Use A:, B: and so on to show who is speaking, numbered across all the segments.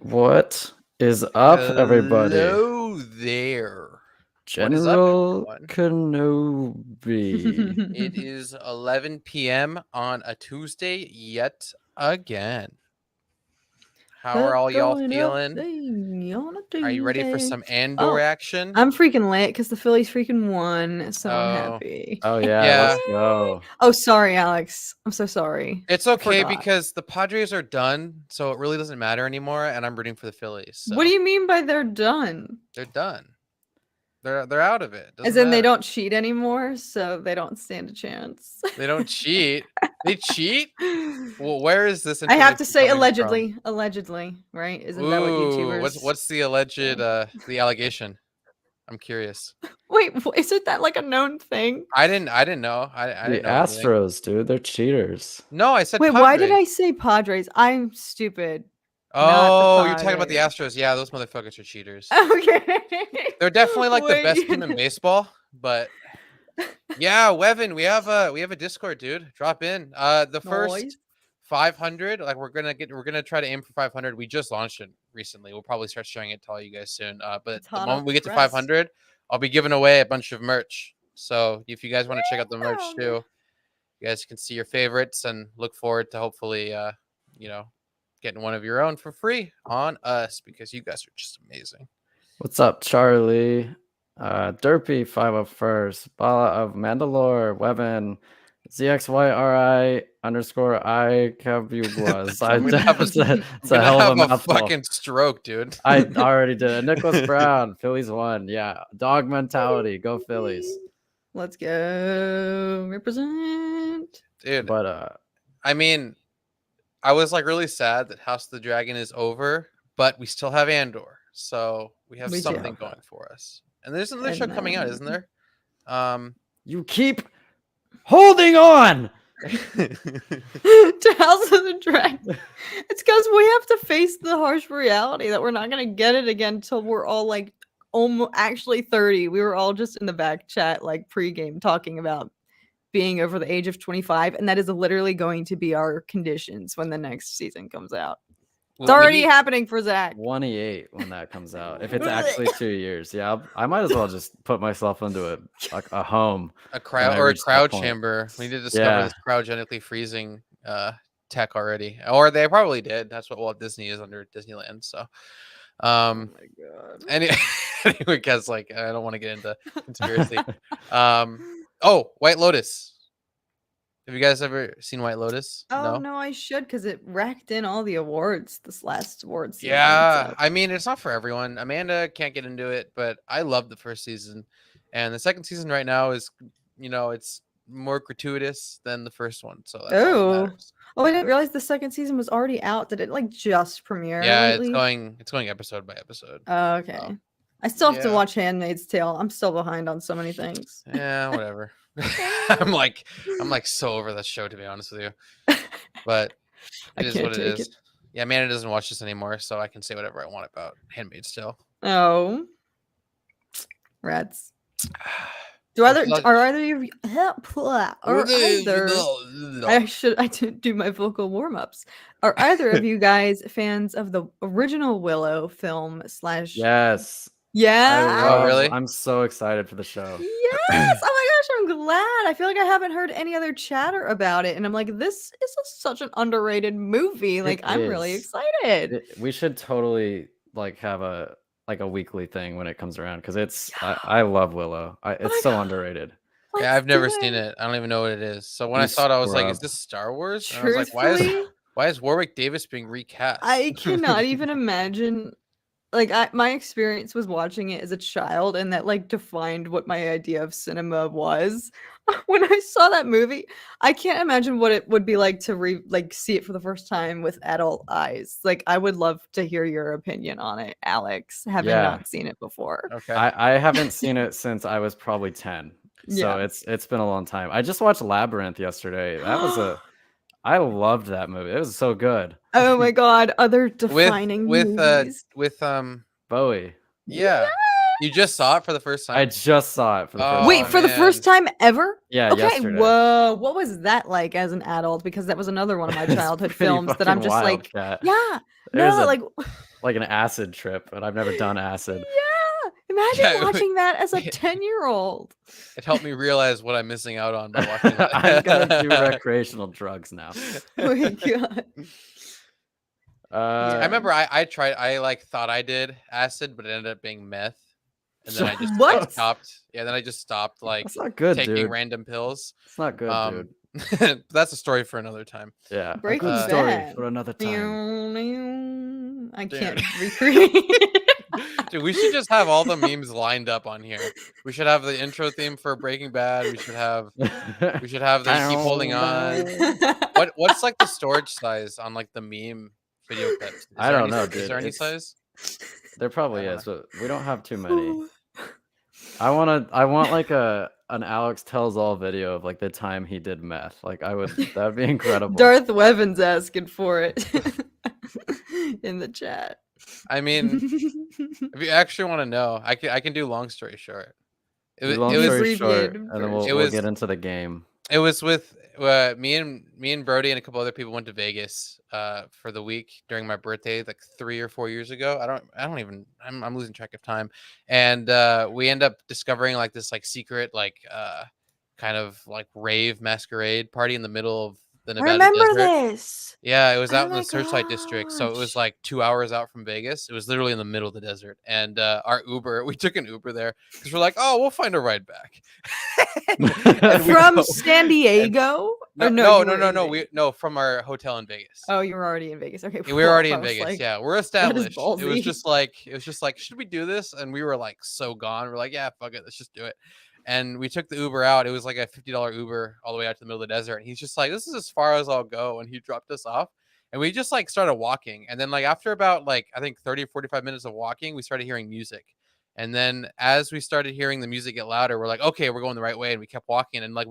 A: What is up, everybody?
B: Hello there. What is up,
A: General
B: everyone?
A: Kenobi.
B: It is 11 p.m. on a Tuesday yet again. How are all y'all
C: Going up
B: feeling?
C: thing on a
B: Are you ready for
C: Tuesday.
B: some Andor
C: Oh,
B: action?
C: I'm freaking lit because the Phillies freaking won, so I'm
B: Oh,
C: happy.
A: Oh yeah,
B: yeah.
A: let's go.
C: Oh, sorry, Alex. I'm so sorry.
B: It's
C: I
B: okay
C: forgot.
B: because the Padres are done, so it really doesn't matter anymore, and I'm rooting for the Phillies.
C: What do
B: So
C: you mean by they're done?
B: they're done. They're out of it.
C: As
B: Doesn't
C: in they
B: matter.
C: don't cheat anymore, so they don't stand a chance.
B: They don't cheat. They cheat? Well, where is this
C: I have to
B: information
C: say
B: coming from?
C: allegedly, right? Isn't that what
B: Ooh,
C: YouTubers
B: what's the alleged
C: say?
B: the allegation? I'm curious.
C: Wait, isn't that like a known thing?
B: I didn't know. I
A: The
B: didn't know anything.
A: Astros, dude, they're cheaters.
B: No, I said
C: Wait, why did I
B: Padres.
C: say Padres? I'm stupid. Not the
B: Oh, you're talking about the
C: Padres.
B: Astros. Yeah, those motherfuckers are cheaters.
C: Okay.
B: They're definitely like the best team in
C: Wait.
B: baseball, but yeah, Wevin, we have a Discord, dude. Drop in. The
C: Noise.
B: first 500, like we're gonna try to aim for 500. We just launched it recently. We'll probably start sharing it to all you guys soon. But
C: It's
B: the
C: hot off
B: moment we
C: the
B: get to
C: press.
B: 500, I'll be giving away a bunch of merch. So if you guys want to check out the merch
C: Wow.
B: too, you guys can see your favorites and look forward to hopefully, you know, getting one of your own for free on us because you guys are just amazing.
A: What's up, Charlie? Derpy 501st, Bala of Mandalore, Webin, ZXYRI underscore I Cabugwas.
B: I'm gonna have a,
A: It's a
B: I'm gonna
A: hell of
B: have
A: a
B: a
A: mouthful.
B: fucking stroke, dude.
A: I already did it. Nicholas Brown, Phillies won. Yeah, dog mentality. Go Phillies.
C: Let's go. Represent.
B: Dude,
A: But
B: I mean, I was like really sad that House of the Dragon is over, but we still have Andor, so we have
C: We do.
B: something going for us. And there's another show
C: And
B: coming out, isn't there?
A: you keep holding on.
C: to House of the Dragon. It's because we have to face the harsh reality that we're not gonna get it again until we're all like almost actually 30. We were all just in the back chat like pregame talking about being over the age of 25, and that is literally going to be our conditions when the next season comes out. It's already happening for Zach.
A: 28 when that comes out. If it's actually 2 years, yeah, I might as well just put myself into a home,
B: a crowd or a crowd chamber. We need to discover this cryogenically freezing tech already, or they probably did. That's what Walt Disney is under Disneyland. So,
C: Oh my god.
B: anyway, because like I don't want to get into conspiracy. Oh, White Lotus. Have you guys ever seen White Lotus?
C: Oh no, I should because it racked in all the awards this last awards season.
B: Yeah,
C: So.
B: I mean it's not for everyone. Amanda can't get into it, but I love the first season, and the second season right now is, it's more gratuitous than the first one. So that's all that matters.
C: Oh, I didn't realize the second season was already out. Did it like just premiere?
B: Yeah,
C: lately?
B: it's going episode by episode.
C: Oh, okay. I still have to watch Handmaid's Tale. I'm still behind on so many things.
B: Yeah, whatever. I'm like so over that show, to be honest with you. But it is what it is. Yeah, Amanda doesn't watch this anymore, so I can say whatever I want about Handmaid's Tale.
C: Oh, rats. Are either of you? I didn't do my vocal warm ups. Are either of you guys fans of the original Willow film /
A: Yes.
C: Yeah.
B: Oh, really?
A: I'm so excited for the show.
C: Yes. Oh my gosh, I'm glad. I feel like I haven't heard any other chatter about it, and I'm like, this is such an underrated movie. Like, I'm really excited.
A: We should totally like have a weekly thing when it comes around because it's I love Willow. It's so underrated.
B: Yeah, I've never seen it. I don't even know what it is. So when I saw it, I was like, "Is this Star Wars?" And I was like, "Why is Warwick Davis being recast?"
C: I cannot even imagine. Like my experience was watching it as a child, and that like defined what my idea of cinema was. When I saw that movie, I can't imagine what it would be like to see it for the first time with adult eyes. Like, I would love to hear your opinion on it, Alex, having not seen it before.
B: Okay,
A: I haven't seen it since I was probably 10, so it's been a long time. I just watched Labyrinth yesterday. That was I loved that movie. It was so good.
C: Oh my god, other defining
B: with
C: movies.
B: with
A: Bowie.
B: Yeah. You just saw it for the first
A: I
B: time?
A: just saw it for the first
C: Wait,
A: time.
C: for the first time ever?
A: Yeah,
C: Okay,
A: yesterday.
C: whoa. What was that like as an adult? Because that was another one of my childhood films that I'm just
A: wild,
C: like,
A: Kat.
C: yeah,
A: There's
C: no,
A: like an acid trip, and I've never done acid.
C: Yeah, imagine watching that as a 10-year-old.
B: It helped me realize what I'm missing out on by watching that.
A: I'm gonna do recreational drugs now.
C: Oh my god.
B: I remember I tried. I like thought I did acid, but it ended up being meth. And then I just
C: What?
B: stopped. Yeah, then I just stopped like
A: That's not good,
B: taking
A: dude.
B: random pills.
A: It's not good,
B: dude. That's a story for another time.
A: Yeah,
C: Breaking
A: a good story
C: Bad.
A: for another time.
C: I can't recreate.
B: Dude, we should just have all the memes lined up on here. We should have the intro theme for Breaking Bad. We should have the Keep Holding On. What's like the storage size on like the meme video clips?
A: I don't know, dude.
B: Is there any size?
A: There probably is, but we don't have too many. I want like an Alex Tells All video of like the time he did meth. Like that'd be incredible.
C: Darth Weaven's asking for it in the chat.
B: I mean, if you actually want to know, I can do long story short.
A: It was story short, and then we'll get into the game.
B: It was with me and Brody and a couple other people went to Vegas for the week during my birthday, like 3 or 4 years ago. I'm losing track of time. And we end up discovering like this like secret like kind of like rave masquerade party in the middle of the Nevada desert.
C: This.
B: Yeah, it was out in the Searchlight District, so it was like 2 hours out from Vegas. It was literally in the middle of the desert, and our Uber, we took an Uber there because we're like, oh, we'll find a ride back.
C: From San Diego?
B: No, from our hotel in Vegas.
C: Oh, you were already in Vegas. Okay,
B: we were already in Vegas. Like, yeah, we're established.
C: It
B: was just like, should we do this? And we were like so gone. We're like, yeah, fuck it, let's just do it. And we took the Uber out. It was like a $50 Uber all the way out to the middle of the desert. And he's just like, this is as far as I'll go. And he dropped us off. And we just like started walking. And then like after about like, I think 30 or 45 minutes of walking, we started hearing music. And then as we started hearing the music get louder, we're like, okay, we're going the right way. And we kept walking. And like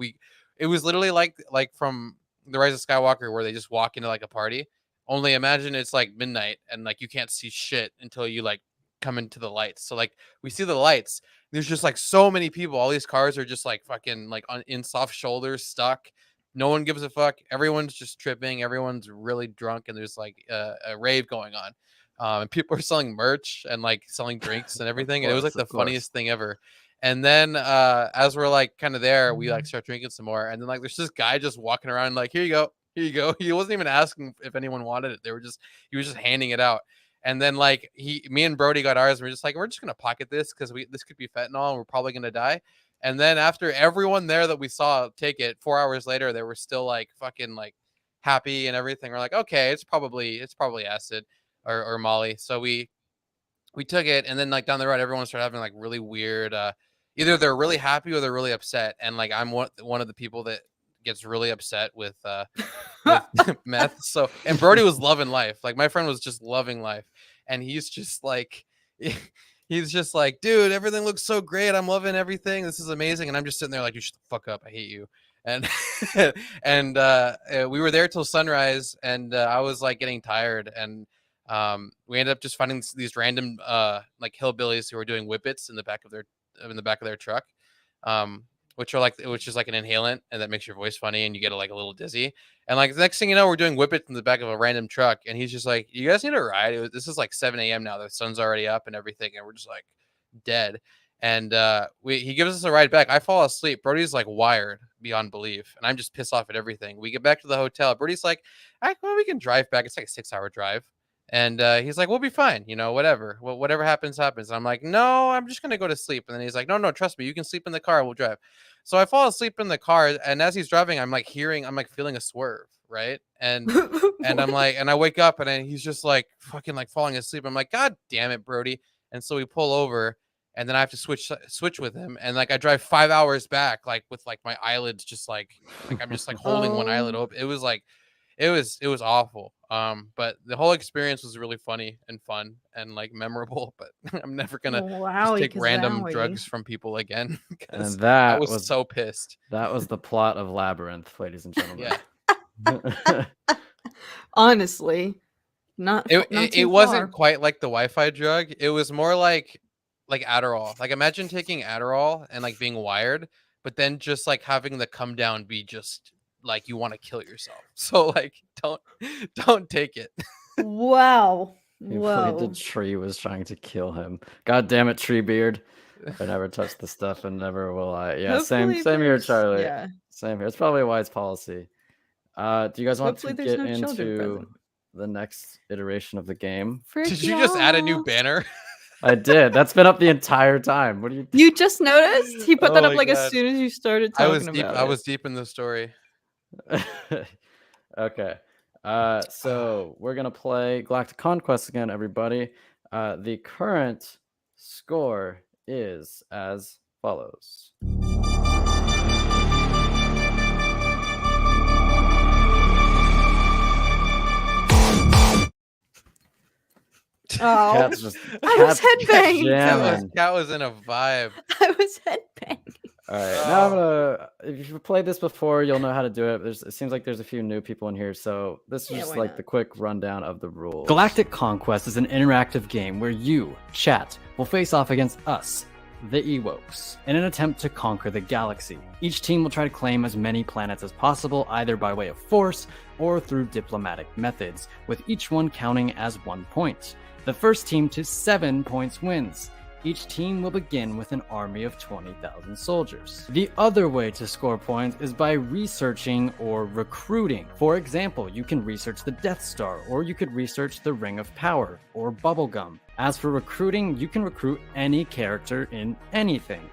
B: it was literally like from The Rise of Skywalker where they just walk into like a party. Only imagine it's like midnight and like you can't see shit until you like come into the lights. So like we see the lights. There's just like so many people. All these cars are just like fucking like in soft shoulders, stuck. No one gives a fuck. Everyone's just tripping. Everyone's really drunk, and there's like a rave going on. And people are selling merch and like selling drinks and everything. And it was like the funniest thing ever. And then as we're like kind of there, we like start drinking some more. And then like there's this guy just walking around like, here you go. He wasn't even asking if anyone wanted it. He was just handing it out. And then like me and Brody got ours, and we're just like, we're just gonna pocket this because this could be fentanyl, and we're probably gonna die. And then after everyone there that we saw take it, 4 hours later, they were still like fucking like happy and everything. We're like, okay, it's probably acid or Molly. So we took it, and then like down the road, everyone started having like really weird. Either they're really happy or they're really upset. And like I'm one of the people that gets really upset with meth. So, and Brody was loving life. Like my friend was just loving life, and he's just like dude, everything looks so great. I'm loving everything. This is amazing. And I'm just sitting there like, you shut the fuck up. I hate you. And and we were there till sunrise, and I was like getting tired, and we ended up just finding these random like hillbillies who were doing whippets in the back of their truck. Which is like an inhalant, and that makes your voice funny, and you get a little dizzy. And like the next thing you know, we're doing whippets in the back of a random truck, and he's just like, "You guys need a ride." This is like 7 a.m. now. The sun's already up and everything, and we're just like dead. And he gives us a ride back. I fall asleep. Brody's like wired beyond belief, and I'm just pissed off at everything. We get back to the hotel. Brody's like, well, we can drive back. It's like a 6-hour drive. And he's like, we'll be fine, whatever. Whatever happens. And I'm like, no, I'm just gonna go to sleep. And then he's like, no, trust me, you can sleep in the car. We'll drive. So I fall asleep in the car, and as he's driving, I'm feeling a swerve, right? And I'm like, and I wake up, and he's just like fucking like falling asleep. I'm like, God damn it, Brody. And so we pull over, and then I have to switch with him, and like I drive 5 hours back, like with like my eyelids just like I'm just like holding one eyelid open. It was like. It was awful. But the whole experience was really funny and fun and like memorable. But I'm never gonna take random drugs from people again.
A: And that
B: I was so pissed.
A: That was the plot of Labyrinth, ladies and gentlemen.
B: Yeah.
C: Honestly, not
B: it wasn't quite like the Wi-Fi drug. It was more like like Adderall. Like imagine taking Adderall and like being wired, but then just like having the come down be just like you want to kill yourself. So like don't take it.
C: Wow.
A: He believed the
C: Whoa.
A: tree was trying to kill him. God damn it, Treebeard. I never touched the stuff and never will I. Yeah, same
C: Hopefully
A: here,
C: there's-
A: Charlie.
C: Yeah.
A: Same here. It's probably a wise policy. Do you guys want
C: Hopefully
A: to
C: there's
A: get
C: no children
A: into
C: present.
A: the next iteration of the game?
C: Frick
B: Did you just add a new
C: y'all.
B: banner?
A: I did. That's been up the entire time. What do you?
C: You just noticed? He put
B: Oh
C: that up
B: my
C: like as
B: God.
C: soon as you started
B: I
C: talking
B: was deep.
C: about
B: I
C: it.
B: was deep in the story.
A: Okay. So we're gonna play Galactic Conquest again, everybody. The current score is as follows.
C: Oh,
A: Cat's just
C: I was
A: Cat's
C: headbanging.
A: jamming.
B: Cat was in a vibe.
C: I was headbanging.
A: All right, now I'm gonna. If you've played this before, you'll know how to do it. It seems like there's a few new people in here, so this is
C: Yeah,
A: just
C: why
A: like
C: not?
A: the quick rundown of the rules. Galactic Conquest is an interactive game where you, chat, will face off against us, the Ewoks, in an attempt to conquer the galaxy. Each team will try to claim as many planets as possible, either by way of force or through diplomatic methods, with each one counting as 1 point. The first team to 7 points wins. Each team will begin with an army of 20,000 soldiers. The other way to score points is by researching or recruiting. For example, you can research the Death Star, or you could research the Ring of Power, or Bubblegum. As for recruiting, you can recruit any character in anything.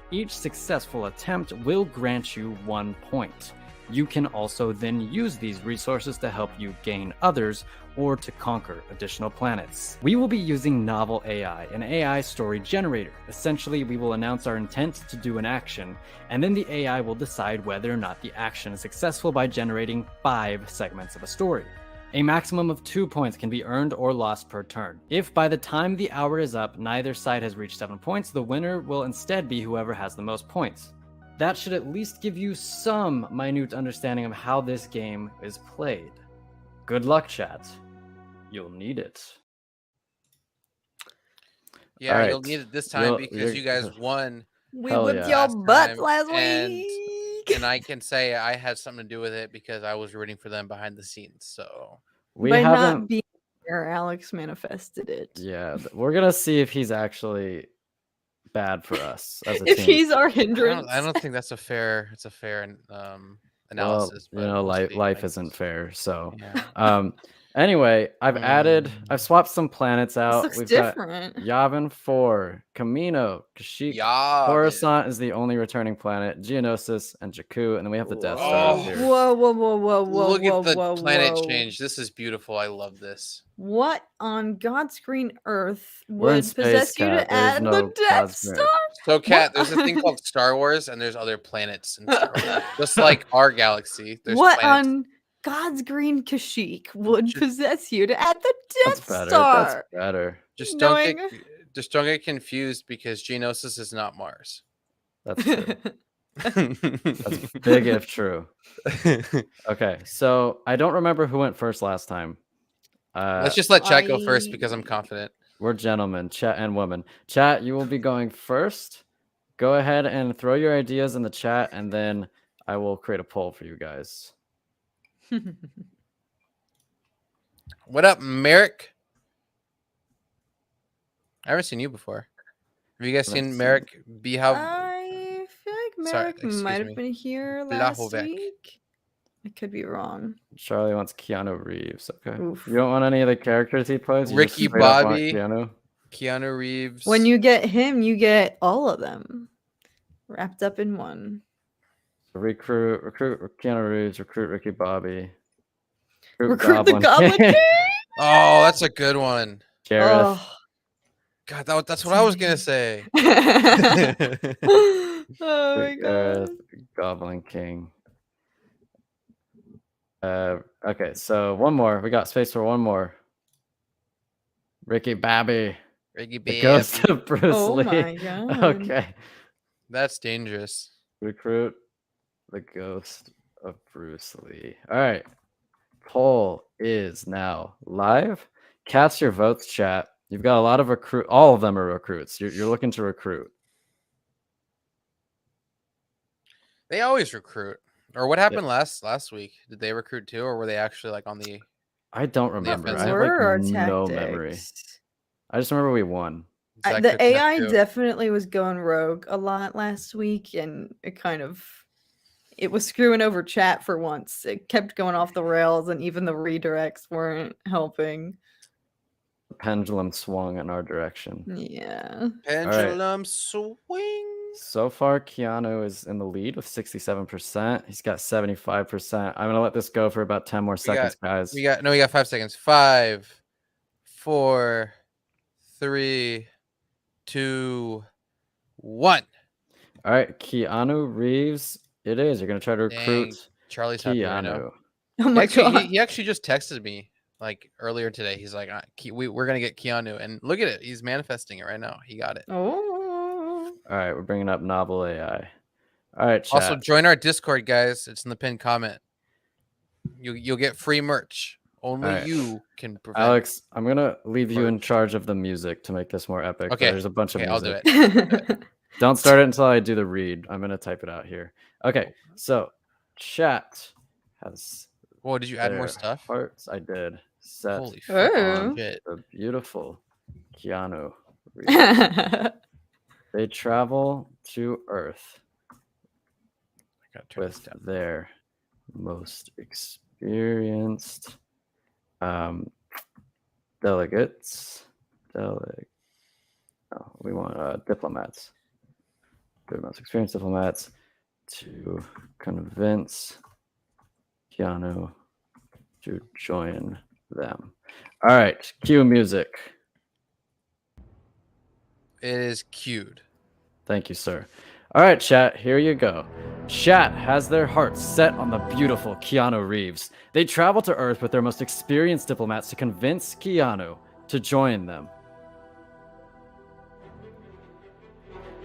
A: Each successful attempt will grant you 1 point. You can also then use these resources to help you gain others or to conquer additional planets. We will be using Novel AI, an AI story generator. Essentially, we will announce our intent to do an action, and then the AI will decide whether or not the action is successful by generating 5 segments of a story. A maximum of 2 points can be earned or lost per turn. If by the time the hour is up, neither side has reached 7 points, the winner will instead be whoever has the most points. That should at least give you some minute understanding of how this game is played. Good luck, chat. You'll need it.
B: Yeah,
A: All
B: you'll
A: right.
B: need it this time because
A: You're-
B: you guys won.
C: We
A: Hell
C: whipped
A: yeah.
C: y'all butts
B: time,
C: last
B: and-
C: week.
B: And I can say I had something to do with it because I was rooting for them behind the scenes. So
A: We
C: By
A: haven't.
C: not being here, Alex manifested it.
A: Yeah, we're gonna see if he's actually bad for us as a
C: If
A: team.
C: he's our hindrance.
B: I don't think that's a fair. It's a fair
A: Well,
B: analysis.
A: you
B: but
A: know,
B: we'll see,
A: life
B: I guess.
A: isn't fair. So,
B: Yeah.
A: anyway, I've swapped some planets
C: This
A: out.
C: looks
A: We've
C: different.
A: got Yavin 4, Camino, Kashyyyk,
B: Yeah.
A: Coruscant is the only returning planet, Geonosis, and Jakku, and then we have the Death Star
B: Whoa.
A: here.
C: Whoa, whoa, whoa, whoa, whoa,
B: Look
C: whoa,
B: at the
C: whoa,
B: planet
C: whoa.
B: change. This is beautiful. I love this.
C: What on God's green earth
A: We're in
C: would
A: space,
C: possess you
A: Kat.
C: to
A: There's
C: add
A: no
C: the Death
A: God's green
C: Star?
A: earth.
B: So, Kat,
C: What?
B: there's a thing called Star Wars, and there's other planets in Star Wars. Just like our galaxy, there's
C: What
B: planets.
C: on God's green Kashyyyk would
B: Ju-
C: possess you to add the
A: That's
C: Death
A: better.
C: Star?
A: That's better.
B: Just
C: knowing-
B: don't get confused because Geonosis is not Mars.
A: That's true. That's big if true. Okay, so I don't remember who went first last time.
B: Let's just let Chat go first because I'm confident.
A: We're gentlemen, chat and women. Chat, you will be going first. Go ahead and throw your ideas in the chat, and then I will create a poll for you guys.
B: What up, Merrick? I haven't seen you before. Have you guys
A: Haven't
B: seen
A: seen-
B: Merrick Behave?
C: I feel like
B: Sorry,
C: Merrick
B: excuse
C: might
B: me.
C: have been here last
B: Blahovec.
C: week. I could be wrong.
A: Charlie wants Keanu Reeves. Okay.
C: Oof.
A: You don't want any of the characters he plays? You just
B: Ricky
A: straight up want
B: Bobby.
A: Keanu?
B: Keanu Reeves.
C: When you get him, you get all of them wrapped up in one.
A: Recruit Keanu Reeves, recruit Ricky Bobby.
C: Recruit the Goblin King.
B: Oh, that's a good one.
A: Gareth.
C: Oh.
B: God, that's what I was gonna say.
C: Oh my
A: Gareth,
C: god.
A: Goblin King. Okay, so one more. We got space for one more. Ricky Bobby.
B: Ricky
A: The
B: Bobby.
A: ghost of Bruce
C: Oh
A: Lee.
C: my god.
A: Okay.
B: That's dangerous.
A: Recruit the ghost of Bruce Lee. All right. Poll is now live. Cast your votes, chat. You've got a lot of recruit. All of them are recruits. You're looking to recruit.
B: They always recruit. Or what happened last week? Did they recruit too, or were they actually like on the?
A: I don't remember. I
B: offensive.
A: have
C: What were our
A: like no memory.
C: tactics?
A: I just remember we won.
B: Zach
C: The
B: took Meth
C: AI
B: too.
C: definitely was going rogue a lot last week, and it was screwing over chat for once. It kept going off the rails, and even the redirects weren't helping.
A: The pendulum swung in our direction.
C: Yeah.
B: Pendulum swing.
A: So far, Keanu is in the lead with 67%. He's got 75%. I'm gonna let this go for about 10 more seconds, guys.
B: We got 5 seconds. 5, 4, 3, 2, 1.
A: All right, Keanu Reeves. It is. You're gonna try to recruit
B: Charlie's happy right now.
A: Keanu.
C: Oh my god.
B: He actually just texted me like earlier today. He's like, we're gonna get Keanu, and look at it. He's manifesting it right now. He got it.
C: Oh.
A: All right, we're bringing up novel AI. All right, chat.
B: Also, join our Discord, guys. It's in the pinned comment. You'll get free merch. Only you can prevent.
A: Alex, I'm gonna leave you in charge of the music to make this more epic.
B: Okay,
A: There's a bunch of music.
B: I'll do it.
A: Don't start it until I do the read. I'm gonna type it out here. Okay, so chat has.
B: Whoa, did you add more stuff?
A: Hearts, I did. Set
B: Holy
C: Oh.
B: shit!
A: the beautiful Keanu Reeves. They travel to Earth with their most experienced delegates. We want diplomats. Their most experienced diplomats to convince Keanu to join them. All right, cue music.
B: It is cued.
A: Thank you, sir. All right, chat, here you go. Chat has their hearts set on the beautiful Keanu Reeves. They travel to Earth with their most experienced diplomats to convince Keanu to join them.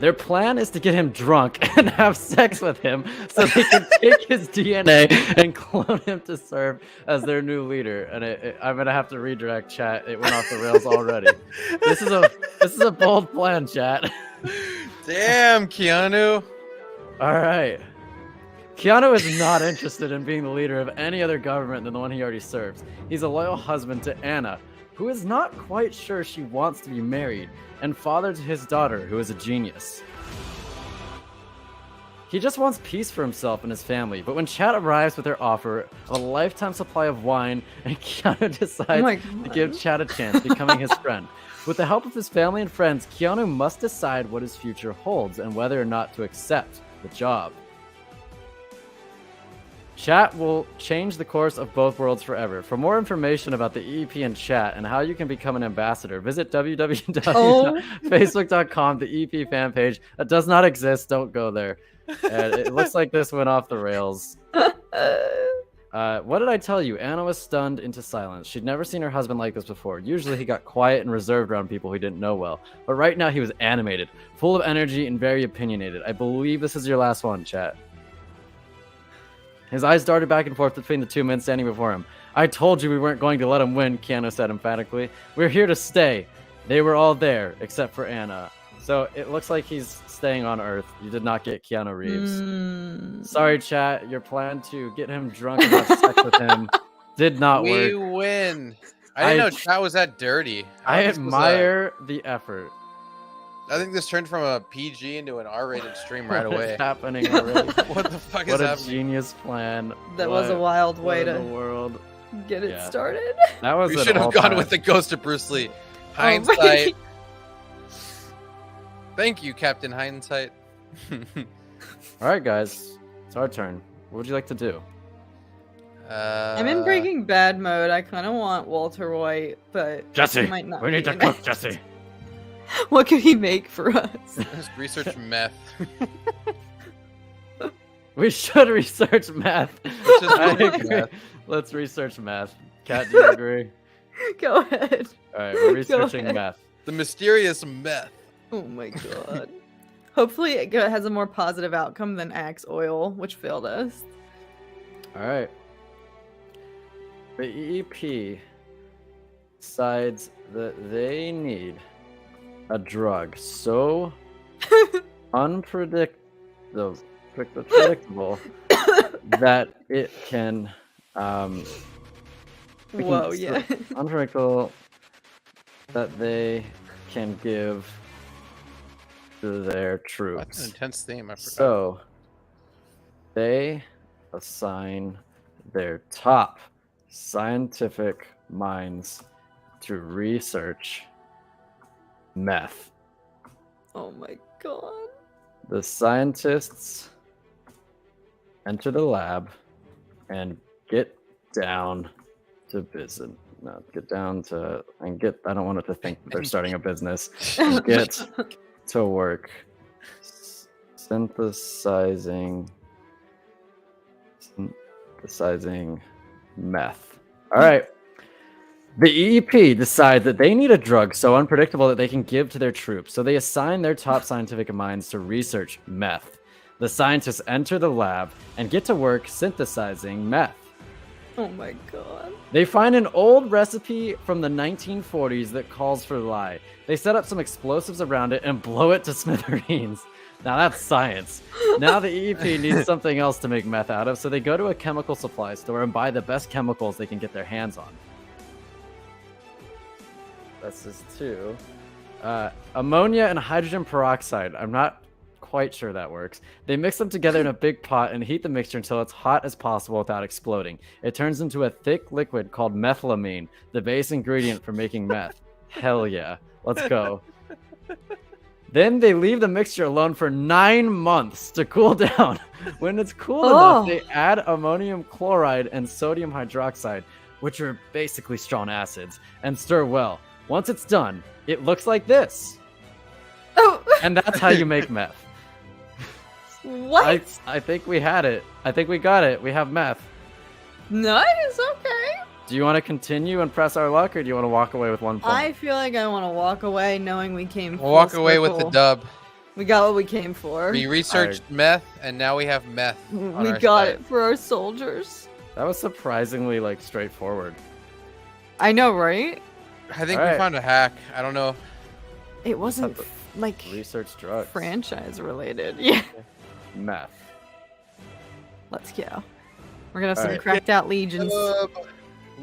A: Their plan is to get him drunk and have sex with him so they can take his DNA and clone him to serve as their new leader. And I'm gonna have to redirect chat. It went off the rails already. This is a bold plan, chat.
B: Damn, Keanu.
A: All right. Keanu is not interested in being the leader of any other government than the one he already serves. He's a loyal husband to Anna, who is not quite sure she wants to be married, and father to his daughter, who is a genius. He just wants peace for himself and his family, but when Chat arrives with their offer of a lifetime supply of wine, and Keanu decides to give Chat a chance, becoming his friend. With the help of his family and friends, Keanu must decide what his future holds and whether or not to accept the job. Chat will change the course of both worlds forever. For more information about the EP and Chat and how you can become an ambassador, visit www.facebook.com, the EP fan page. That does not exist. Don't go there. And it looks like this went off the rails. What did I tell you? Anna was stunned into silence. She'd never seen her husband like this before. Usually he got quiet and reserved around people he didn't know well. But right now he was animated, full of energy, and very opinionated. I believe this is your last one, Chat. His eyes darted back and forth between the two men standing before him. I told you we weren't going to let him win, Keanu said emphatically. We're here to stay. They were all there, except for Anna. So it looks like he's staying on Earth. You did not get Keanu Reeves. Sorry, chat. Your plan to get him drunk and have sex with him did not work.
B: We win. I didn't know chat was that dirty.
A: I admire the effort.
B: I think this turned from a PG into an R-rated stream right away.
A: What's happening already?
B: What the fuck is happening?
A: What a genius plan.
C: That was a wild way to get it started.
A: That was.
B: We should have gone with the ghost of Bruce Lee. Hindsight. Thank you, Captain Hindsight.
A: All right, guys, it's our turn. What would you like to do?
C: I'm in Breaking Bad mode. I kind of want Walter White, but
A: Jesse,
C: might not
A: we need to cook Jesse.
C: What could he make for us?
B: Just research meth.
A: We should research meth. I agree. Let's research meth. Kat, do you agree?
C: Go ahead.
A: All right, we're researching meth.
B: The mysterious meth.
C: Oh my god. Hopefully it has a more positive outcome than Axe Oil, which failed us.
A: All right. The EEP decides that they need a drug so predictable that it can
C: Whoa, yeah.
A: unpredictable that they can give to their
B: That's an
A: troops.
B: intense theme. I forgot.
A: So they assign their top scientific minds to research meth.
C: Oh my god.
A: The scientists enter the lab and get down to business. No, get down to and get. I don't want it to think that they're starting a business. And get to work synthesizing meth. All right. The EEP decide that they need a drug so unpredictable that they can give to their troops. So they assign their top scientific minds to research meth. The scientists enter the lab and get to work synthesizing meth.
C: Oh my god.
A: They find an old recipe from the 1940s that calls for lye. They set up some explosives around it and blow it to smithereens. Now that's science. Now the EEP needs something else to make meth out of, so they go to a chemical supply store and buy the best chemicals they can get their hands on. That's just two. Ammonia and hydrogen peroxide. I'm not quite sure that works. They mix them together in a big pot and heat the mixture until it's hot as possible without exploding. It turns into a thick liquid called methylamine, the base ingredient for making meth. Hell yeah. Let's go. Then they leave the mixture alone for 9 months to cool down. When it's cool enough, they add ammonium chloride and sodium hydroxide, which are basically strong acids, and stir well. Once it's done, it looks like this.
C: Oh.
A: And that's how you make meth.
C: What?
A: I think we had it. I think we got it. We have meth.
C: Nice, okay.
A: Do you want to continue and press our luck, or do you want to walk away with 1 point?
C: I feel like I want to walk away knowing we came
B: We'll walk away with the
C: circle.
B: dub.
C: We got what we came for.
B: We researched meth, and now we have meth. On
C: We
B: our
C: got
B: side.
C: it for our soldiers.
A: That was surprisingly straightforward.
C: I know, right?
B: I think
A: Alright.
B: we found a hack. I don't know.
C: It wasn't
A: the
C: like
A: Research drugs.
C: franchise related. Yeah.
A: Meth.
C: Let's go. We're gonna have some
A: Alright.
C: cracked out legions.
B: We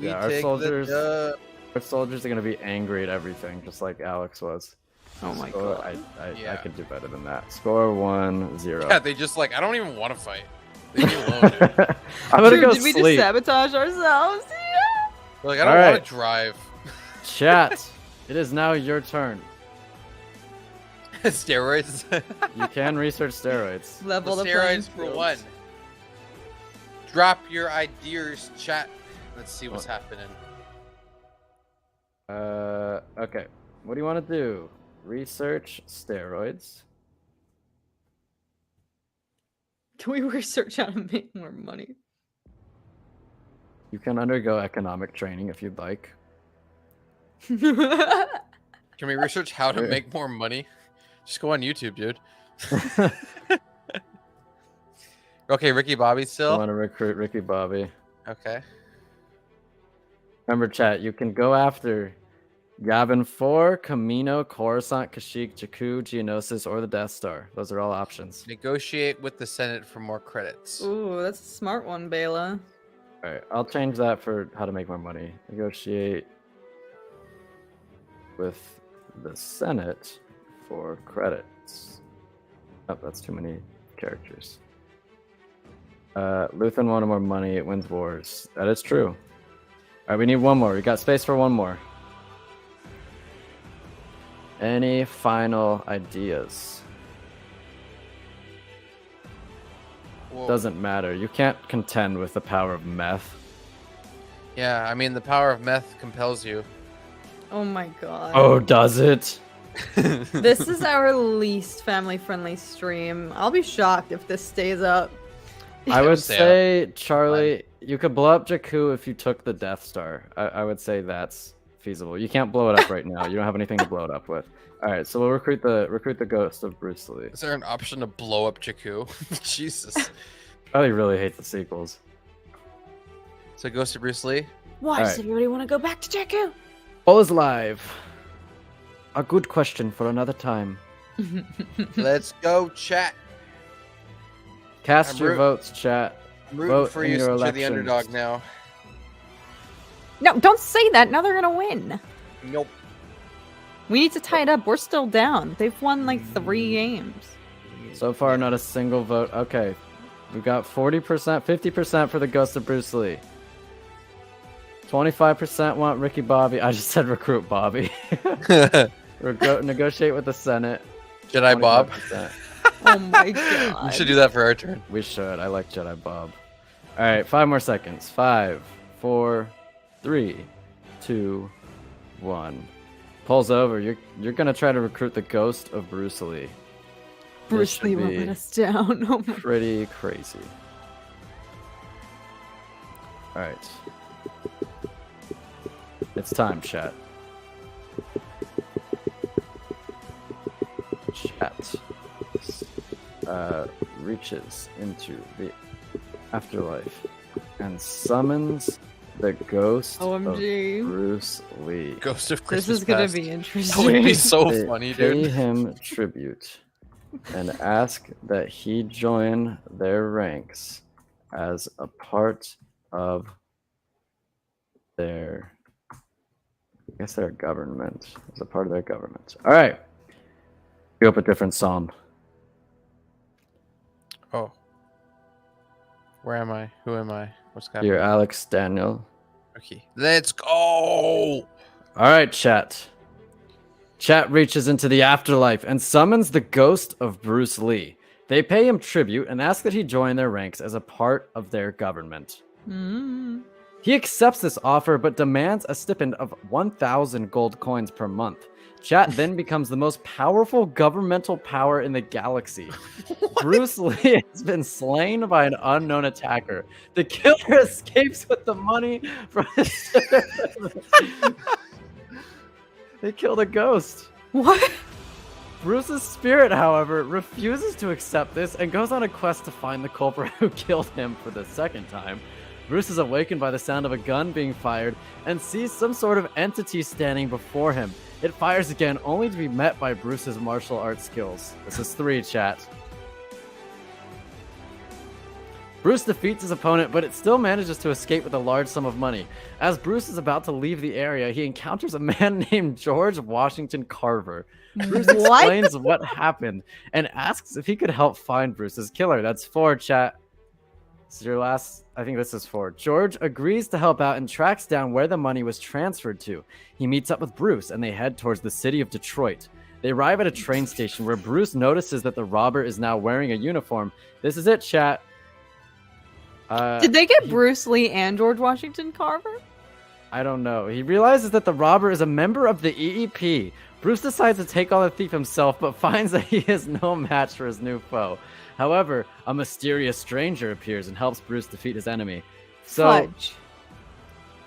A: Yeah, our
B: take the
A: soldiers-
B: dub.
A: Our soldiers are gonna be angry at everything, just like Alex was.
C: Oh my
A: Score-
C: god.
A: I
B: Yeah.
A: could do better than that. Score 1-0.
B: Yeah, they just I don't even want to fight. Leave me alone, dude.
A: I'm gonna
C: Dude,
A: go
C: did we just
A: sleep.
C: sabotage ourselves? Yeah.
B: They're like, I don't
A: Alright.
B: want to drive.
A: Chat, it is now your turn.
B: Steroids.
A: You can research steroids.
C: Level the
B: Steroids for
C: playing
B: one.
C: field.
B: Drop your ideas, chat. Let's see what's happening.
A: Okay. What do you want to do? Research steroids.
C: Can we research how to make more money?
A: You can undergo economic training if you'd like.
B: Can we research how to
A: Sure.
B: make more money? Just go on YouTube, dude. Okay, Ricky Bobby
A: I
B: still?
A: want to recruit Ricky Bobby.
B: Okay.
A: Remember, chat, you can go after Yavin 4, Camino, Coruscant, Kashyyyk, Jakku, Geonosis, or the Death Star. Those are all options.
B: Negotiate with the Senate for more credits.
C: Ooh, that's a smart one, Bela.
A: Alright, I'll change that for how to make more money. Negotiate with the Senate for credits. Oh, that's too many characters. Luthen wanted more money, it wins wars. That is true. Alright, we need one more. We got space for one more. Any final ideas?
B: Whoa.
A: Doesn't matter. You can't contend with the power of meth.
B: Yeah, I mean, the power of meth compels you.
C: Oh my god.
A: Oh, does it?
C: This is our least family-friendly stream. I'll be shocked if this stays up.
A: I would
B: stay
A: say, Charlie, you could blow up Jakku if you took the Death Star. I would say that's feasible. You can't blow it up right now. You don't have anything to blow it up with. All right, so we'll recruit the ghost of Bruce Lee.
B: Is there an option to blow up Jakku? Jesus.
A: Charlie really hates the sequels.
B: So Ghost of Bruce Lee?
C: Why
A: All
C: does
A: right.
C: everybody want to go back to Jakku?
A: All is live. A good question for another time.
B: Let's go, chat.
A: Cast
B: I'm
A: your votes, chat.
B: I'm rooting
A: Vote
B: for
A: in
B: you
A: your
B: since you're the
A: elections.
B: underdog now.
C: No, don't say that. Now they're gonna win.
B: Nope.
C: We need to tie it up. We're still down. They've won like 3 games.
A: So far, not a single vote. Okay. We've got 40%, 50% for the Ghost of Bruce Lee. 25% want Ricky Bobby. I just said recruit Bobby. Negotiate with the Senate.
B: Jedi Bob.
A: 25%.
C: Oh my god.
B: We should do that for our turn.
A: We should. I like Jedi Bob. All right, 5 more seconds. 5, 4, 3, 2, 1. Polls over. You're gonna try to recruit the Ghost of Bruce Lee.
C: Bruce Lee won't let us down. Oh my.
A: Pretty crazy. All right. It's time, chat. Chat reaches into the afterlife and summons the ghost
C: OMG.
A: of Bruce Lee.
B: Ghost of
C: This
B: Christmas
C: is gonna
B: Past.
C: be
B: That
C: interesting.
B: would be so
A: They
B: funny,
A: pay
B: dude.
A: him tribute and ask that he join their ranks as a part of their, I guess their government, as a part of their government. All right. Cue up a different song.
B: Oh. Where am I? Who am I? What's happening?
A: You're Alex Daniel.
B: Okay. Let's go.
A: All right, chat. Chat reaches into the afterlife and summons the ghost of Bruce Lee. They pay him tribute and ask that he join their ranks as a part of their government.
C: Mm.
A: He accepts this offer but demands a stipend of 1,000 gold coins per month. Chat then becomes the most powerful governmental power in the galaxy. Bruce Lee has been slain by an unknown attacker. The killer escapes with the money from his... They kill the ghost.
C: What?
A: Bruce's spirit, however, refuses to accept this and goes on a quest to find the culprit who killed him for the second time. Bruce is awakened by the sound of a gun being fired and sees some sort of entity standing before him. It fires again, only to be met by Bruce's martial arts skills. This is 3, chat. Bruce defeats his opponent, but it still manages to escape with a large sum of money. As Bruce is about to leave the area, he encounters a man named George Washington Carver. Bruce
C: What?
A: explains what happened and asks if he could help find Bruce's killer. That's 4, chat. This is your last, I think this is 4. George agrees to help out and tracks down where the money was transferred to. He meets up with Bruce and they head towards the city of Detroit. They arrive at a train station where Bruce notices that the robber is now wearing a uniform. This is it, chat.
C: Did they get Bruce Lee and George Washington Carver?
A: I don't know. He realizes that the robber is a member of the EEP. Bruce decides to take on the thief himself, but finds that he is no match for his new foe. However, a mysterious stranger appears and helps Bruce defeat his enemy. So,
C: Fudge.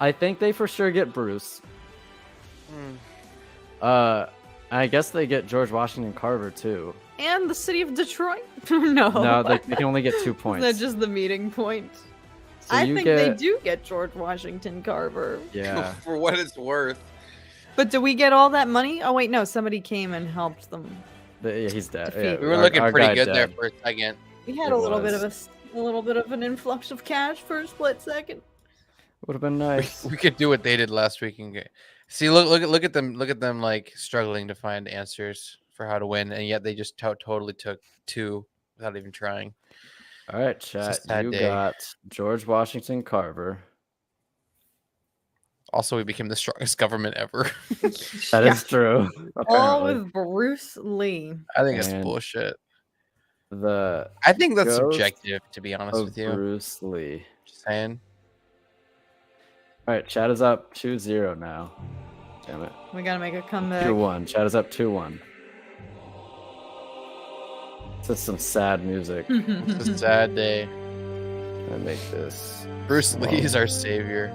A: I think they for sure get Bruce. I guess they get George Washington Carver too.
C: And the city of Detroit? No.
A: No, they can only get 2 points.
C: That's just the meeting point.
A: So
C: I
A: you
C: think they do get George Washington Carver.
A: Yeah.
B: For what it's worth.
C: But do we get all that money? Oh wait, no, somebody came and helped them.
A: Yeah, he's dead.
C: Defeat.
A: Yeah,
B: We were
A: our-
B: looking
A: our
B: pretty
A: guy
B: good there
A: dead.
B: for a second.
C: We had
A: It
C: a little bit of
A: was.
C: a little bit of an influx of cash for a split second.
A: Would have been nice.
B: We could do what they did last week and get. See, look at them like struggling to find answers for how to win, and yet they just totally took 2 without even trying.
A: All right,
B: It's
A: chat.
B: a sad
A: You
B: day.
A: got George Washington Carver.
B: Also, we became the strongest government ever.
A: That is true.
C: All
A: Apparently.
C: with Bruce Lee.
B: I think it's
A: And
B: bullshit.
A: The
B: I think that's
A: Ghost
B: subjective, to be honest
A: of
B: with you.
A: Bruce Lee.
B: Just saying.
A: All right, chat is up 2-0 now. Damn it.
C: We gotta make a comeback.
A: 2-1. Chat is up 2-1. This is some sad music.
B: It's a sad day.
A: I make this.
B: Bruce Lee is our savior.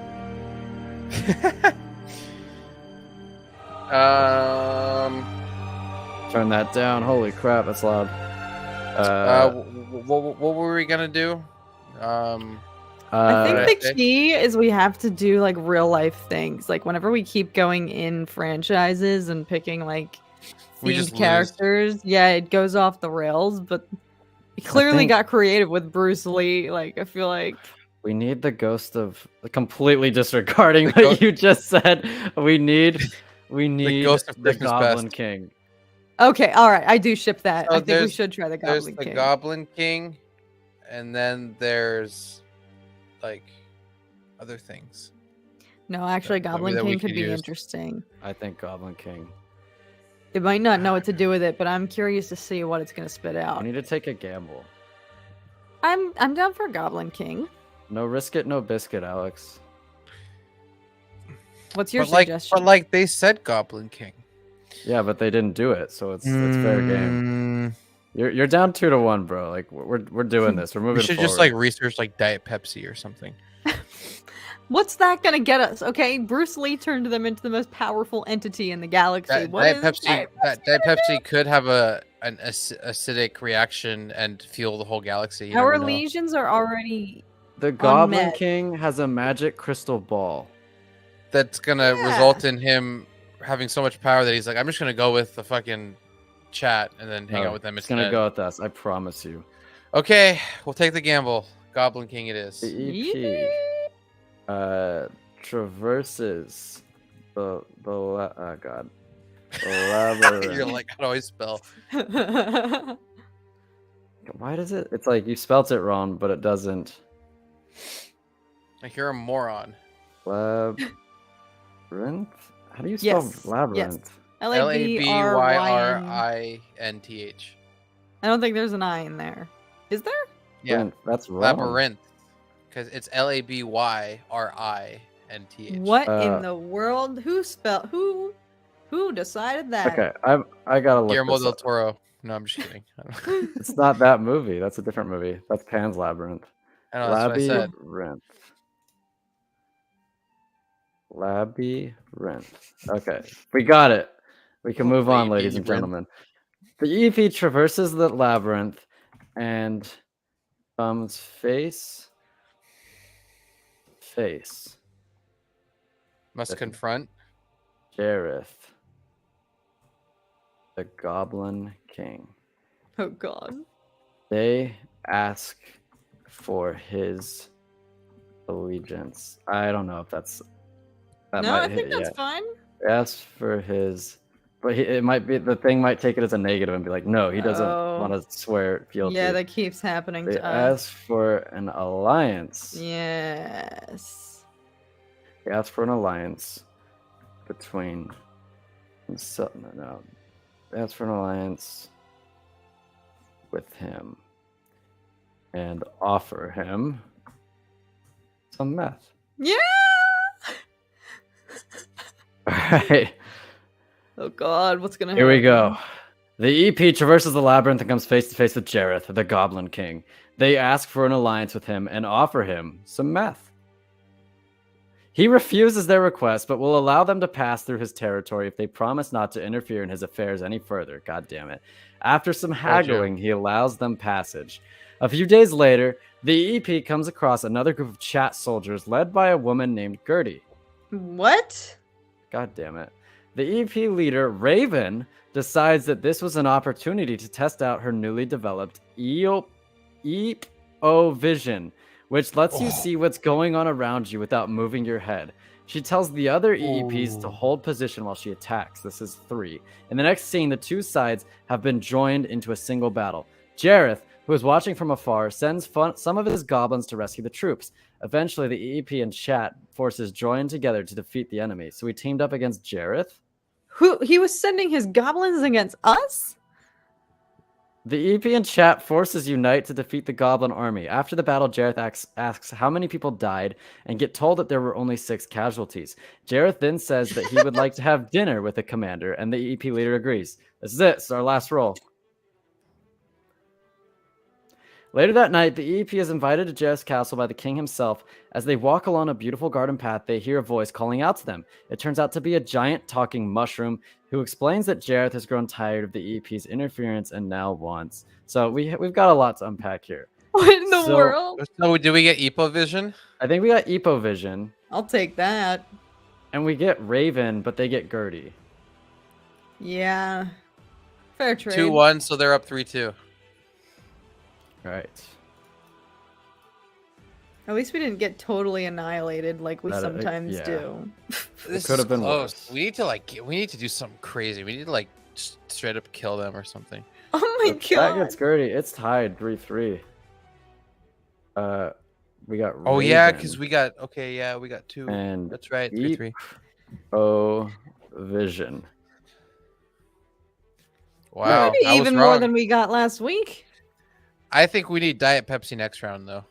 A: Turn that down. Holy crap, that's loud.
B: What were we gonna do?
C: I think
B: What did I
C: the
B: say?
C: key is we have to do like real life things. Like whenever we keep going in franchises and picking like
B: We just
C: themed
B: lose.
C: characters, yeah, it goes off the rails. But we clearly
A: think-
C: got creative with Bruce Lee. Like I feel like
A: We need the ghost of completely disregarding
B: The
A: what
B: ghost-
A: you just said. We need
B: ghost of
A: the
B: Christmas
A: Goblin
B: Past.
A: King.
C: okay, all right, I do ship that.
B: So
C: I think we
B: there's-
C: should try the
B: There's
C: Goblin
B: the
C: King.
B: Goblin King, and then there's like other things.
C: No, actually,
B: that
C: Goblin
B: we
C: King
B: could
C: could be
B: use.
C: interesting.
A: I think Goblin King.
C: It might not know what to do with it, but I'm curious to see what it's gonna spit
A: We
C: out.
A: need to take a gamble.
C: I'm down for Goblin King.
A: No risk it, no biscuit, Alex.
C: What's your
B: But like,
C: suggestion?
B: they said Goblin King.
A: Yeah, but they didn't do it, so it's fair game. You're down 2-1, bro. Like we're doing this. We're moving.
B: We should just
A: forward.
B: like research like Diet Pepsi or something.
C: What's that gonna get us? Okay, Bruce Lee turned them into the most powerful entity in the galaxy.
B: Diet
C: What is
B: Pepsi. Diet Pepsi could have an acidic reaction and fuel the whole galaxy. You
C: Our
B: never know.
C: legions are already.
A: The Goblin
C: unmet.
A: King has a magic crystal ball.
B: That's gonna
C: Yeah.
B: result in him having so much power that he's like, I'm just gonna go with the fucking chat and then hang
A: No,
B: out with them
A: It's
B: instead.
A: gonna go with us. I promise you.
B: Okay, we'll take the gamble. Goblin King it is.
A: The EP traverses the oh god. The labyrinth.
B: You're like, how do I spell?
A: Why does it? It's like you spelt it wrong, but it doesn't.
B: Like you're a moron.
A: Labyrinth? How do you spell
C: Yes,
A: labyrinth?
B: Labyrintth.
C: I don't think there's an I in there. Is there?
B: Yeah,
A: Labyrinth, that's wrong.
B: labyrinth. Because it's Labyrinth.
C: What
A: Uh,
C: in the world? Who decided that?
A: Okay, I gotta look
B: Guillermo
A: this
B: del
A: up.
B: Toro. No, I'm just kidding.
A: It's not that movie. That's a different movie. That's Pan's Labyrinth.
B: I know that's what I said.
A: Labyrinth. Okay, we got it. We can move on, ladies and
B: Labyrinth.
A: gentlemen. The EP traverses the labyrinth and comes face
B: Must
A: Listen.
B: confront.
A: Jareth, the Goblin King.
C: Oh God.
A: They ask for his allegiance. I don't know if that
C: No,
A: might
C: I think
A: hit,
C: that's
A: yeah.
C: fine.
A: Ask for his, but it might be the thing might take it as a negative and be like, no, he doesn't
C: Oh.
A: want to swear guilty.
C: Yeah, that keeps happening
A: They
C: to us.
A: ask for an alliance.
C: Yes.
A: They ask for an alliance between himself. No. They ask for an alliance with him and offer him some meth.
C: Yeah.
A: All right.
C: Oh God, what's gonna happen?
A: Here we go. The EP traverses the labyrinth and comes face to face with Jareth, the Goblin King. They ask for an alliance with him and offer him some meth. He refuses their request, but will allow them to pass through his territory if they promise not to interfere in his affairs any further. God damn it. After some haggling, he allows them passage. A few days later, the EP comes across another group of chat soldiers led by a woman named Gertie.
C: What?
A: God damn it. The EP leader, Raven, decides that this was an opportunity to test out her newly developed EO vision, which lets you see what's going on around you without moving your head. She tells the other EEPs to hold position while she attacks. This is 3. In the next scene, the two sides have been joined into a single battle. Jareth, who is watching from afar, sends some of his goblins to rescue the troops. Eventually, the EEP and chat forces join together to defeat the enemy. So we teamed up against Jareth.
C: Who he was sending his goblins against us?
A: The EP and chat forces unite to defeat the goblin army. After the battle, Jareth asks how many people died and get told that there were only 6 casualties. Jareth then says that he would like to have dinner with the commander, and the EP leader agrees. This is it. It's our last roll. Later that night, the EP is invited to Jareth's castle by the king himself. As they walk along a beautiful garden path, they hear a voice calling out to them. It turns out to be a giant talking mushroom who explains that Jareth has grown tired of the EP's interference and now wants. So we've got a lot to unpack here.
C: What in the
A: So-
C: world?
B: So do we get Epo Vision?
A: I think we got Epo Vision,
C: I'll take that.
A: and we get Raven, but they get Gertie.
C: Yeah. Fair trade.
B: 2-1, so they're up 3-2.
A: Right.
C: At least we didn't get totally annihilated like we
A: That,
C: sometimes
A: yeah.
C: do.
B: This
A: could
B: is
A: have been
B: close.
A: worse.
B: We need to do something crazy. We need to like just straight up kill them or something.
C: Oh my
A: That
C: god.
A: gets Gertie. It's tied 3-3. We got
B: Oh yeah,
A: Raven
B: because we got we got 2.
A: and
B: That's right, 3-3.
A: Epo Vision.
B: Wow,
C: Maybe
B: I was
C: even more
B: wrong.
C: than we got last week.
B: I think we need Diet Pepsi next round though.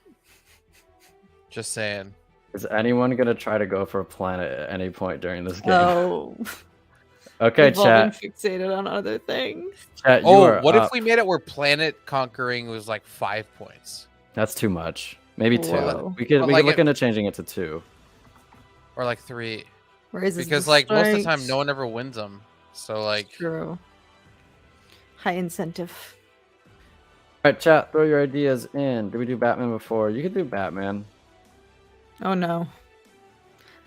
B: Just saying.
A: Is anyone gonna try to go for a planet at any point during this game?
C: Oh.
A: Okay,
C: We've all been
A: chat.
C: fixated on other things.
A: Chat, you
B: Oh,
A: are
B: what if
A: up.
B: we made it where planet conquering was like 5 points
A: That's too much. Maybe 2.
C: Whoa.
A: We could
B: But
A: we
B: like
A: could look
B: it-
A: into changing it to 2.
B: or like 3?
C: Raises
B: Because
C: the
B: like most of the time
C: stakes.
B: no one ever wins them. So like
C: True. High incentive.
A: All right, chat. Throw your ideas in. Did we do Batman before? You could do Batman.
C: Oh no.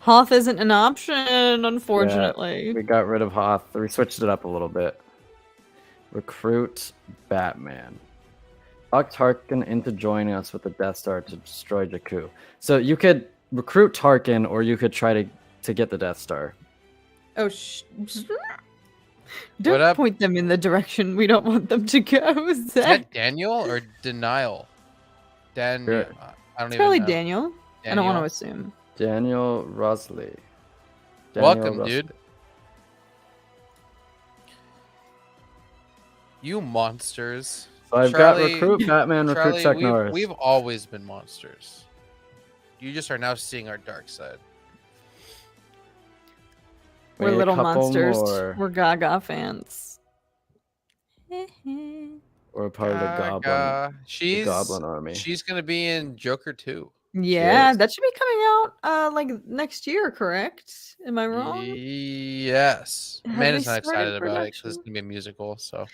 C: Hoth isn't an option, unfortunately.
A: We got rid of Hoth. We switched it up a little bit. Recruit Batman. Talk Tarkin into joining us with the Death Star to destroy Jakku. So you could recruit Tarkin, or you could try to get the Death Star.
C: Oh, don't
B: up?
C: point them in the direction we don't want them to go,
B: is
C: Zach.
B: that Daniel or Denial? Daniel. I don't
C: It's
B: even
C: probably
B: know.
C: Daniel. I don't want to
B: Daniel?
C: assume.
A: Daniel Rosley.
B: Welcome, dude. You monsters.
A: So I've
B: Charlie-
A: got recruit Batman, recruit
B: Charlie,
A: Chuck Norris.
B: we've always been monsters. You just are now seeing our dark side.
A: We
C: We're
A: need a
C: little
A: couple
C: monsters.
A: more.
C: We're Gaga fans.
A: We're part of the Goblin,
B: Gaga.
A: the
B: She's
A: Goblin Army.
B: she's gonna be in Joker 2.
C: Yeah,
A: Yes.
C: that should be coming out like next year, correct? Am I wrong?
B: Yes.
C: Have
B: Amanda's
C: they
B: not
C: started
B: excited about it because it's
C: production?
B: gonna be a musical. So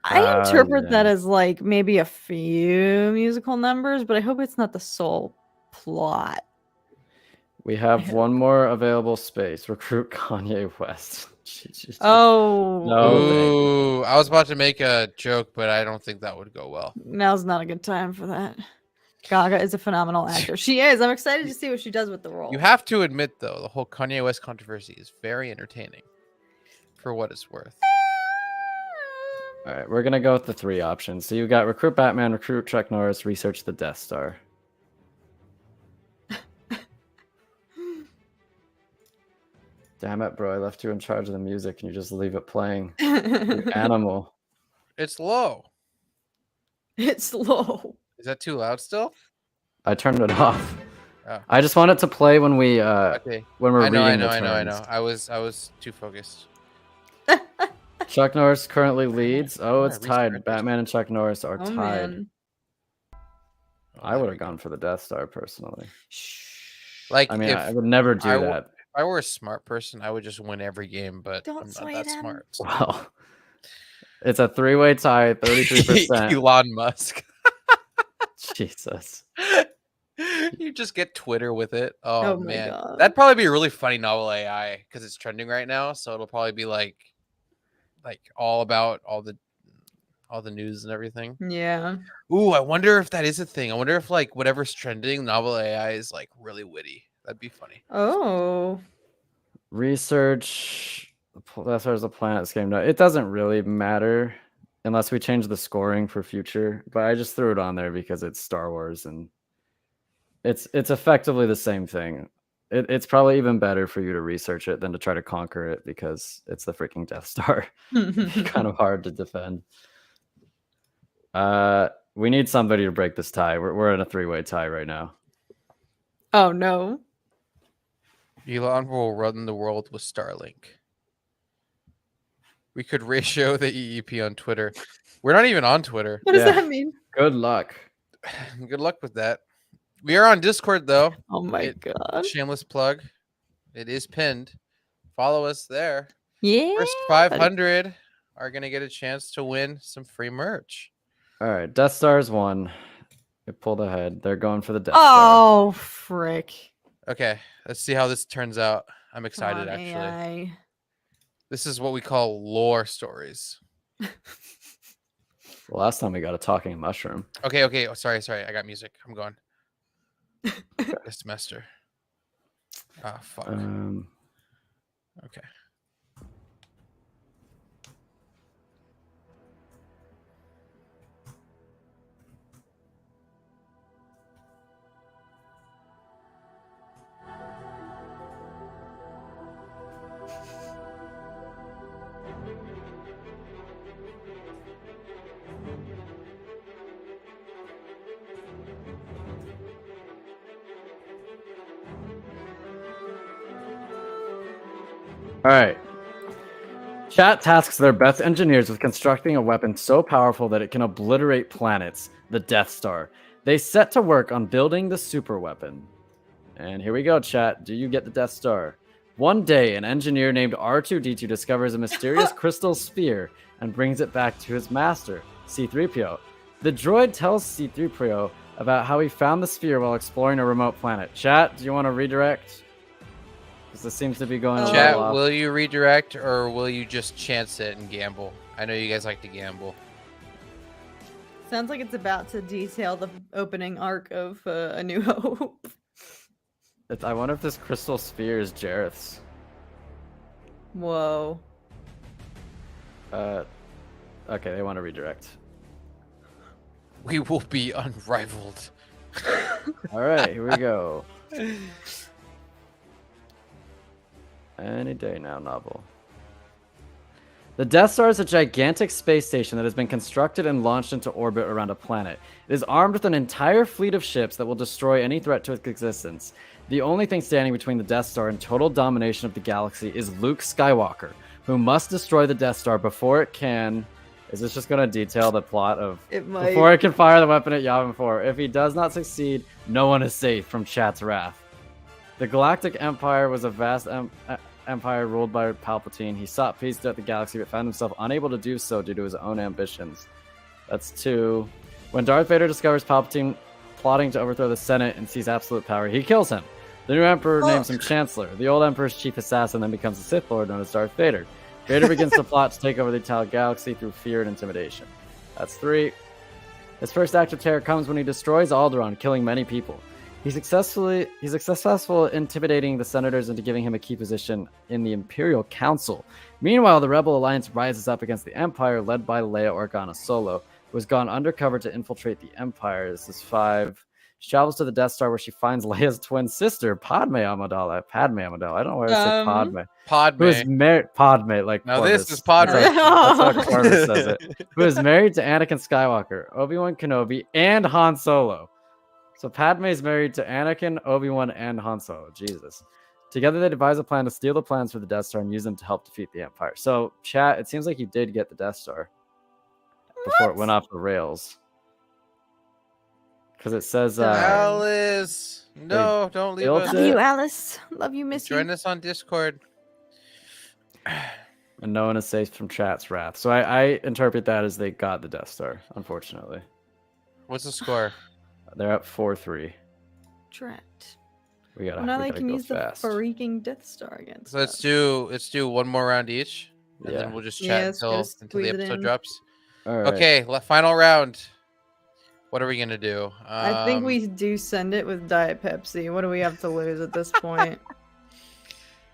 C: I interpret that
A: yeah.
C: as like maybe a few musical numbers, but I hope it's not the sole plot.
A: We have one more available space. Recruit Kanye West.
C: Oh,
A: No, thank you.
B: ooh, I was about to make a joke, but I don't think that would go well.
C: now's not a good time for that. Gaga is a phenomenal actor. She is. I'm excited to see what she does with the role.
B: You have to admit, though, the whole Kanye West controversy is very entertaining, for what it's worth.
A: All right, we're gonna go with the 3 options. So you got recruit Batman, recruit Chuck Norris, research the Death Star. Damn it, bro! I left you in charge of the music, and you just leave it playing. You animal.
B: It's low.
C: It's low.
B: Is that too loud still?
A: I turned it off.
B: Oh.
A: I just want it to play when we
B: Okay.
A: when we're
B: I know,
A: reading
B: I
A: the
B: know.
A: turns.
B: I was too focused.
A: Chuck Norris currently leads. Oh, it's
B: Restart
A: tied.
B: this.
A: Batman and Chuck Norris are
C: Oh
A: tied.
C: man.
A: I would have gone for the Death Star personally.
B: Like,
A: I mean,
B: if
A: I would never do
B: I w-
A: that.
B: I were a smart person, I would just win every game, but
C: Don't
B: I'm
C: sway
B: not that
C: them.
B: smart. so-
A: Well, it's a 3-way tie, 33%.
B: Elon Musk.
A: Jesus.
B: You just get Twitter with it. Oh,
C: Oh my
B: man.
C: God.
B: That'd probably be a really funny novel AI because it's trending right now. So it'll probably be like all about all the news and everything.
C: Yeah.
B: Ooh, I wonder if that is a thing. I wonder if like whatever's trending, novel AI is like really witty. That'd be funny.
C: Oh.
A: Research. That's as a planet game. No, it doesn't really matter unless we change the scoring for future. But I just threw it on there because it's Star Wars and it's effectively the same thing. It's probably even better for you to research it than to try to conquer it because it's the freaking Death Star. Kind of hard to defend. We need somebody to break this tie. We're in a 3-way tie right now.
C: Oh no.
B: Elon will run the world with Starlink. We could ratio the EEP on Twitter. We're not even on Twitter.
C: What does
A: Yeah.
C: that mean?
A: Good luck.
B: Good luck with that. We are on Discord though.
C: Oh my
B: It-
C: god.
B: Shameless plug. It is pinned. Follow us there.
C: Yeah.
B: First 500 are gonna get a chance to win some free merch.
A: All right, Death Star's 1. They pulled ahead. They're going for the Death Star.
C: Oh, frick.
B: Okay, let's see how this turns out. I'm
C: Come
B: excited,
C: on,
B: actually.
C: AI.
B: This is what we call lore stories.
A: The last time we got a talking mushroom.
B: Okay. Oh, sorry. I got music. I'm going. This semester. Oh, fuck. Okay.
A: All right. Chat tasks their best engineers with constructing a weapon so powerful that it can obliterate planets, the Death Star. They set to work on building the super weapon. And here we go, chat. Do you get the Death Star? One day, an engineer named R2D2 discovers a mysterious crystal sphere and brings it back to his master, C-3PO. The droid tells C-3PO about how he found the sphere while exploring a remote planet. Chat, do you want to redirect? Because this seems to be going a
B: Chat,
A: little off.
B: will you redirect or will you just chance it and gamble? I know you guys like to gamble.
C: Sounds like it's about to detail the opening arc of A New Hope.
A: I wonder if this crystal sphere is Jareth's.
C: Whoa.
A: Okay, they want to redirect.
B: We will be unrivaled.
A: All right, here we go. Any day now, novel. The Death Star is a gigantic space station that has been constructed and launched into orbit around a planet. It is armed with an entire fleet of ships that will destroy any threat to its existence. The only thing standing between the Death Star and total domination of the galaxy is Luke Skywalker, who must destroy the Death Star before it can... Is this just going to detail the plot of...
C: It might.
A: Before it can fire the weapon at Yavin 4. If he does not succeed, no one is safe from Chat's wrath. The Galactic Empire was a vast empire ruled by Palpatine. He sought peace throughout the galaxy, but found himself unable to do so due to his own ambitions. That's 2. When Darth Vader discovers Palpatine plotting to overthrow the Senate and sees absolute power, he kills him. The new Emperor names him Chancellor. The old Emperor's chief assassin then becomes a Sith Lord known as Darth Vader. Vader begins to plot to take over the entire galaxy through fear and intimidation. That's 3. His first act of terror comes when he destroys Alderaan, killing many people. He's successful intimidating the senators into giving him a key position in the Imperial Council. Meanwhile, the Rebel Alliance rises up against the Empire, led by Leia Organa Solo, who has gone undercover to infiltrate the Empire. This is 5. She travels to the Death Star where she finds Leia's twin sister, Padme Amidala. Padme Amidala. I don't know why I say Padme.
B: Padme.
A: Who is married... Padme, like
B: Now
A: Corvus.
B: this is Padme.
A: That's how Corvus says it. Who is married to Anakin Skywalker, Obi-Wan Kenobi, and Han Solo. So Padme is married to Anakin, Obi-Wan, and Han Solo. Jesus. Together they devise a plan to steal the plans for the Death Star and use them to help defeat the Empire. So, chat, it seems like you did get the Death Star before it went off the rails. Because it says...
B: Alice! No, don't leave
A: built
B: us.
C: Love you, Alice. Love you, miss you.
B: Join us on Discord.
A: And no one is safe from chat's wrath. So I interpret that as they got the Death Star, unfortunately.
B: What's the score?
A: They're at 4-3.
C: Trapped.
A: We gotta,
C: Now
A: we
C: they
A: gotta
C: can
A: go
C: use
A: fast.
C: the freaking Death Star against
B: So let's
C: us.
B: do one more round each, and
A: Yeah.
B: then we'll just
C: Yeah,
B: chat
C: let's go
B: until
C: squeeze
B: the
C: it
B: episode
C: in.
B: drops.
A: All right.
B: Okay, final round. What are we gonna do?
C: I think we do send it with Diet Pepsi. What do we have to lose at this point?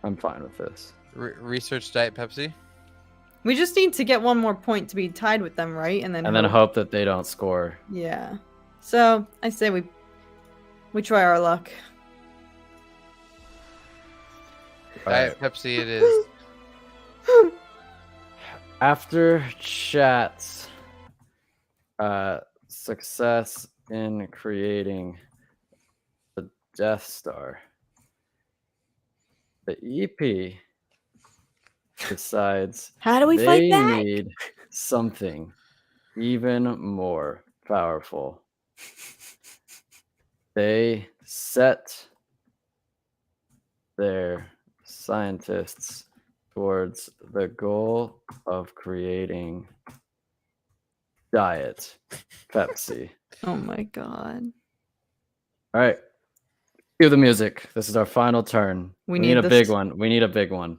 A: I'm fine with this.
B: Research Diet Pepsi.
C: We just need to get one more point to be tied with them, right? And then
A: hope that they don't score.
C: Yeah. So I say we try our luck.
B: Diet Pepsi it is.
A: After chat's success in creating the Death Star, the EP decides
C: How do we
A: they
C: fight back?
A: need something even more powerful. They set their scientists towards the goal of creating Diet Pepsi.
C: Oh my god.
A: All right. Cue the music. This is our final turn.
C: We
A: need a
C: need
A: big
C: this-
A: one. We need a big one.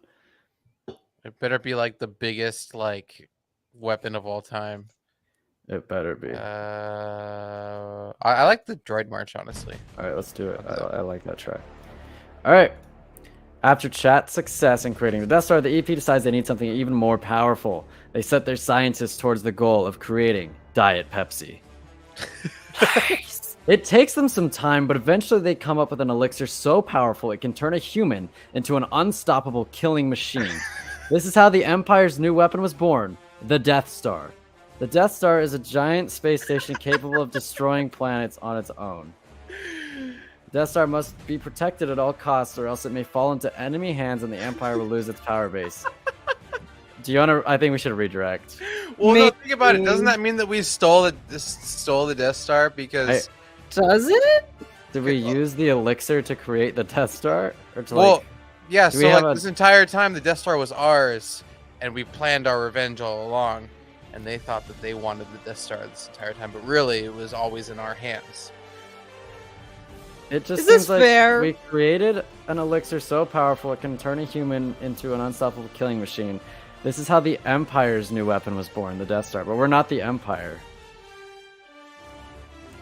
B: It better be like the biggest like weapon of all time.
A: It better be.
B: I like the droid march, honestly.
A: All right, let's do it. I like that track. All right. After chat's success in creating the Death Star, the EP decides they need something even more powerful. They set their scientists towards the goal of creating Diet Pepsi. It takes them some time, but eventually they come up with an elixir so powerful it can turn a human into an unstoppable killing machine. This is how the Empire's new weapon was born, the Death Star. The Death Star is a giant space station capable of destroying planets on its own. The Death Star must be protected at all costs, or else it may fall into enemy hands and the Empire will lose its power base. Do you want to? I think we should redirect.
B: Well, no, think about it. Doesn't that mean that we stole the Death Star? Because
C: does it?
A: Did we use the elixir to create the Death Star, or to
B: well, yeah. So like
A: a...
B: this entire time, the Death Star was ours, and we planned our revenge all along. And they thought that they wanted the Death Star this entire time, but really, it was always in our hands.
A: It just
C: Is
A: seems
C: this
A: like
C: fair?
A: we created an elixir so powerful it can turn a human into an unstoppable killing machine. This is how the Empire's new weapon was born, the Death Star. But we're not the Empire.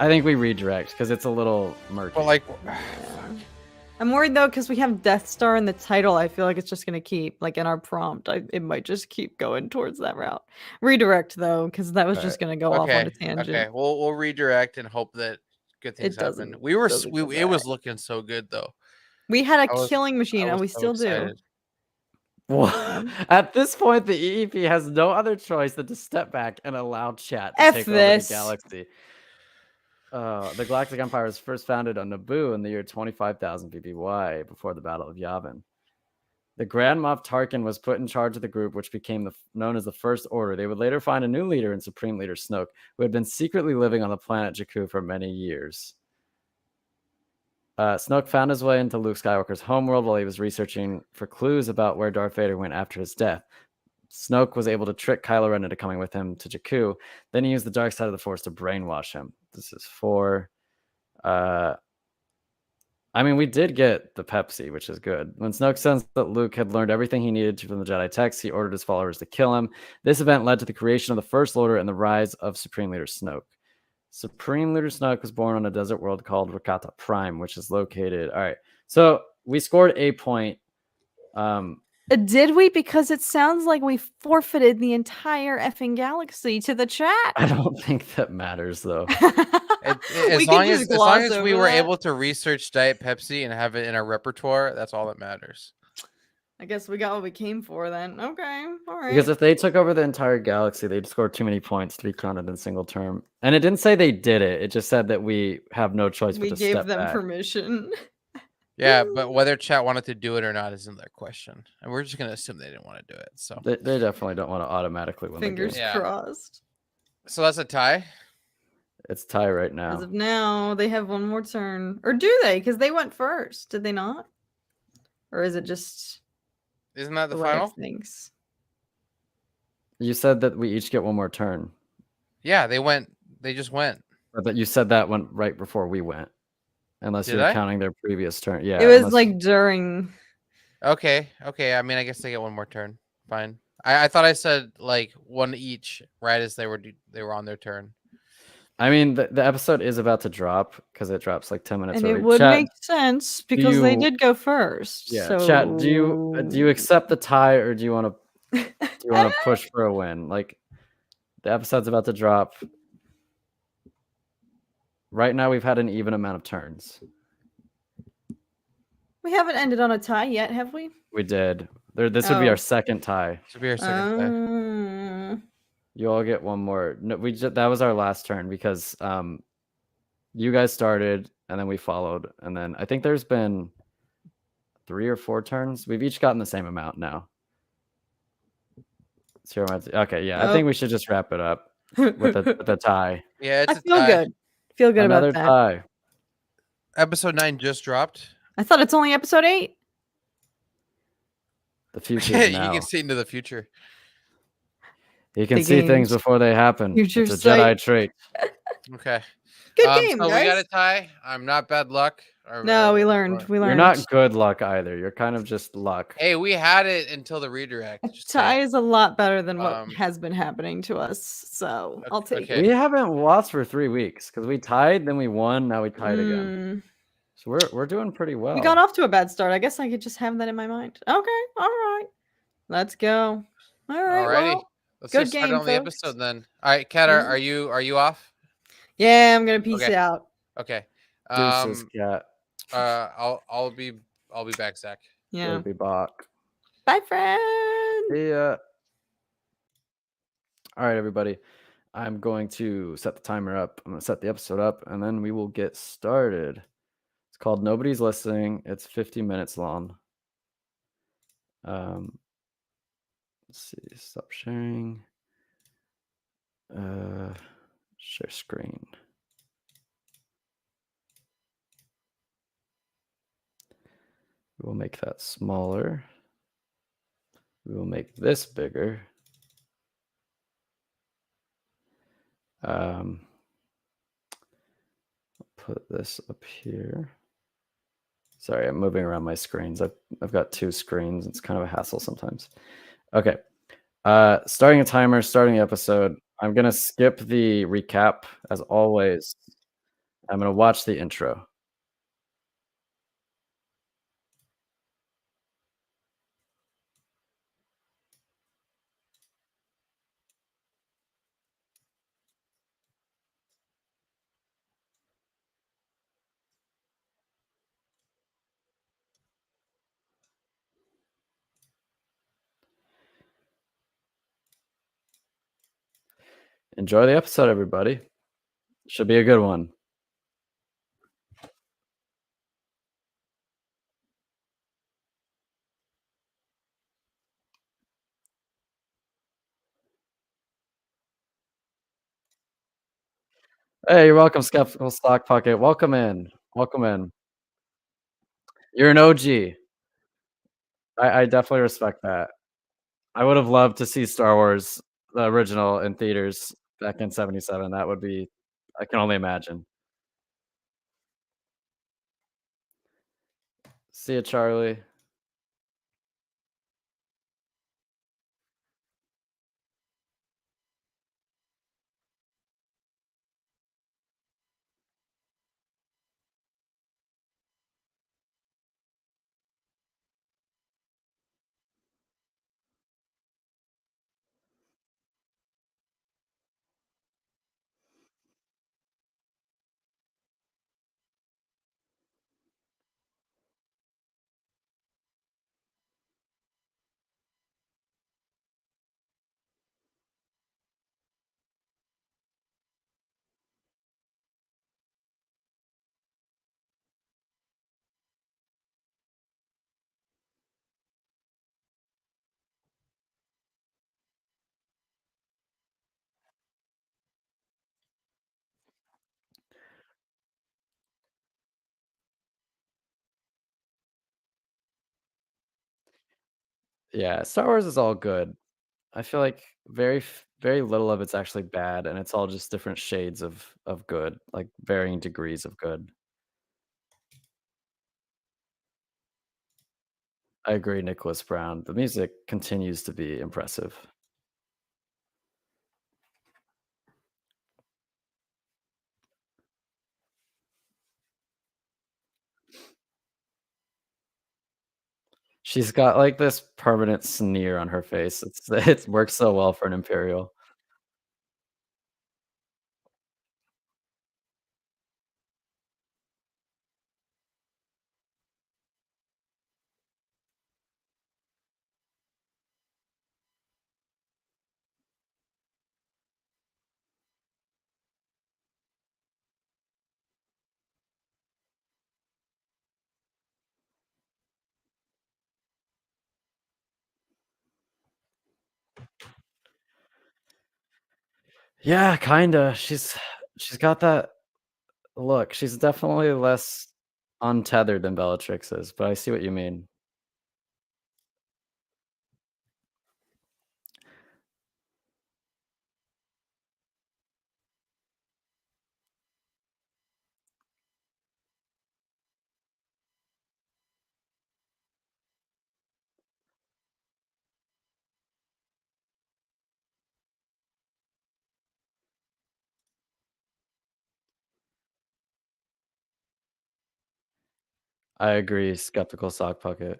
A: I think we redirect because it's a little murky.
B: But like,
C: I'm worried though because we have Death Star in the title. I feel like it's just gonna keep like in our prompt. It might just keep going towards that route. Redirect though, because that was just gonna go off on a tangent.
B: Okay, we'll redirect and hope that good things happen. It was looking so good though.
C: We had a killing machine, and we still do.
A: Well, at this point, the EEP has no other choice than to step back and allow chat to take over the galaxy. The Galactic Empire was first founded on Naboo in the year 25,000 BBY, before the Battle of Yavin. The Grand Moff Tarkin was put in charge of the group, which became known as the First Order. They would later find a new leader in Supreme Leader Snoke, who had been secretly living on the planet Jakku for many years. Snoke found his way into Luke Skywalker's homeworld while he was researching for clues about where Darth Vader went after his death. Snoke was able to trick Kylo Ren into coming with him to Jakku. Then he used the dark side of the Force to brainwash him. This is 4. I mean, we did get the Pepsi, which is good. When Snoke sensed that Luke had learned everything he needed from the Jedi texts, he ordered his followers to kill him. This event led to the creation of the First Order and the rise of Supreme Leader Snoke. Supreme Leader Snoke was born on a desert world called Rakata Prime, which is located... All right, so we scored a point.
C: Did we? Because it sounds like we forfeited the entire effing galaxy to the chat.
A: I don't think that matters, though.
B: As long as we were able to research Diet Pepsi and have it in our repertoire, that's all that matters.
C: I guess we got what we came for then. Okay, all right.
A: Because if they took over the entire galaxy, they'd score too many points to be counted in single term. And it didn't say they did it. It just said that we have no choice but to step back.
C: We gave them permission.
B: Yeah, but whether chat wanted to do it or not isn't their question. And we're just going to assume they didn't want to do it. So
A: they definitely don't want to automatically win
C: Fingers
A: the game.
C: crossed.
B: So that's a tie?
A: It's tie right now.
C: As of now, they have one more turn. Or do they? Because they went first. Did they not? Or is it just...
B: Isn't that the final?
C: Things.
A: You said that we each get one more turn.
B: Yeah, they just went.
A: But you said that went right before we went. Unless you're counting their previous turn. Yeah.
C: It was like during.
B: Okay. I mean, I guess they get one more turn. Fine. I thought I said like one each right as they were on their turn.
A: I mean, the episode is about to drop because it drops like 10 minutes
C: and
A: early.
C: It would make sense because they did go first.
A: Yeah,
C: so...
A: chat. Do you accept the tie or do you want to push for a win? Like, the episode's about to drop. Right now, we've had an even amount of turns.
C: We haven't ended on a tie yet, have we?
A: We did. This would be our second tie.
B: This would be our second tie.
A: You all get one more. No, that was our last turn because you guys started and then we followed, and then I think there's been 3 or 4 turns. We've each gotten the same amount now. Okay, yeah, I think we should just wrap it up with a tie.
B: Yeah,
C: I feel good. Feel good
A: Another
C: about that.
A: tie.
B: Episode 9 just dropped.
C: I thought it's only episode 8.
A: The future is now.
B: You can see into the future.
A: He can
C: The
A: see things
C: games.
A: before they happen.
C: Future
A: It's a
C: sight.
A: Jedi trait.
B: Okay.
C: Good game,
B: So we got
C: guys.
B: a tie. I'm not bad luck.
C: No, we learned. We
A: You're
C: learned.
A: not good luck either. You're kind of just luck.
B: Hey, we had it until the redirect.
C: A
B: Just
C: tie
B: saying.
C: is a lot better than what
B: Um,
C: has been happening to us. So I'll take
B: okay.
A: We haven't lost for 3 weeks because we tied, then we won, now we
C: it.
A: tied again. So we're doing pretty well.
C: We got off to a bad start. I guess I could just have that in my mind. Okay, all right. Let's go. All right.
B: Alrighty.
C: Well,
B: Let's
C: good
B: just start
C: game,
B: on the
C: folks.
B: episode then. All right, Kat,
C: Yeah.
B: are you off?
C: Yeah, I'm gonna peace
B: Okay.
C: out.
B: Okay.
A: Deuces, cat.
B: I'll be back, Zach.
C: Yeah.
A: Be Bach.
C: Bye, friend.
A: Yeah. All right, everybody. I'm going to set the timer up. I'm going to set the episode up, and then we will get started. It's called Nobody's Listening. It's 50 minutes long. Let's see. Stop sharing. Share screen. We will make that smaller. We will make this bigger. Put this up here. Sorry, I'm moving around my screens. I've got 2 screens. It's kind of a hassle sometimes. Okay. Starting a timer, starting the episode. I'm gonna skip the recap as always. I'm gonna watch the intro. Enjoy the episode, everybody. Should be a good one. Hey, you're welcome, Skeptical Stock Pocket. Welcome in. Welcome in. You're an OG. I definitely respect that. I would have loved to see Star Wars, the original, in theaters back in '77. That would be, I can only imagine. See you, Charlie. Yeah, Star Wars is all good. I feel like very little of it's actually bad, and it's all just different shades of good, like varying degrees of good. I agree, Nicholas Brown. The music continues to be impressive. She's got like this permanent sneer on her face. It works so well for an Imperial. Yeah, kinda. She's got that look. She's definitely less untethered than Bellatrix is, but I see what you mean. I agree, skeptical sock puppet.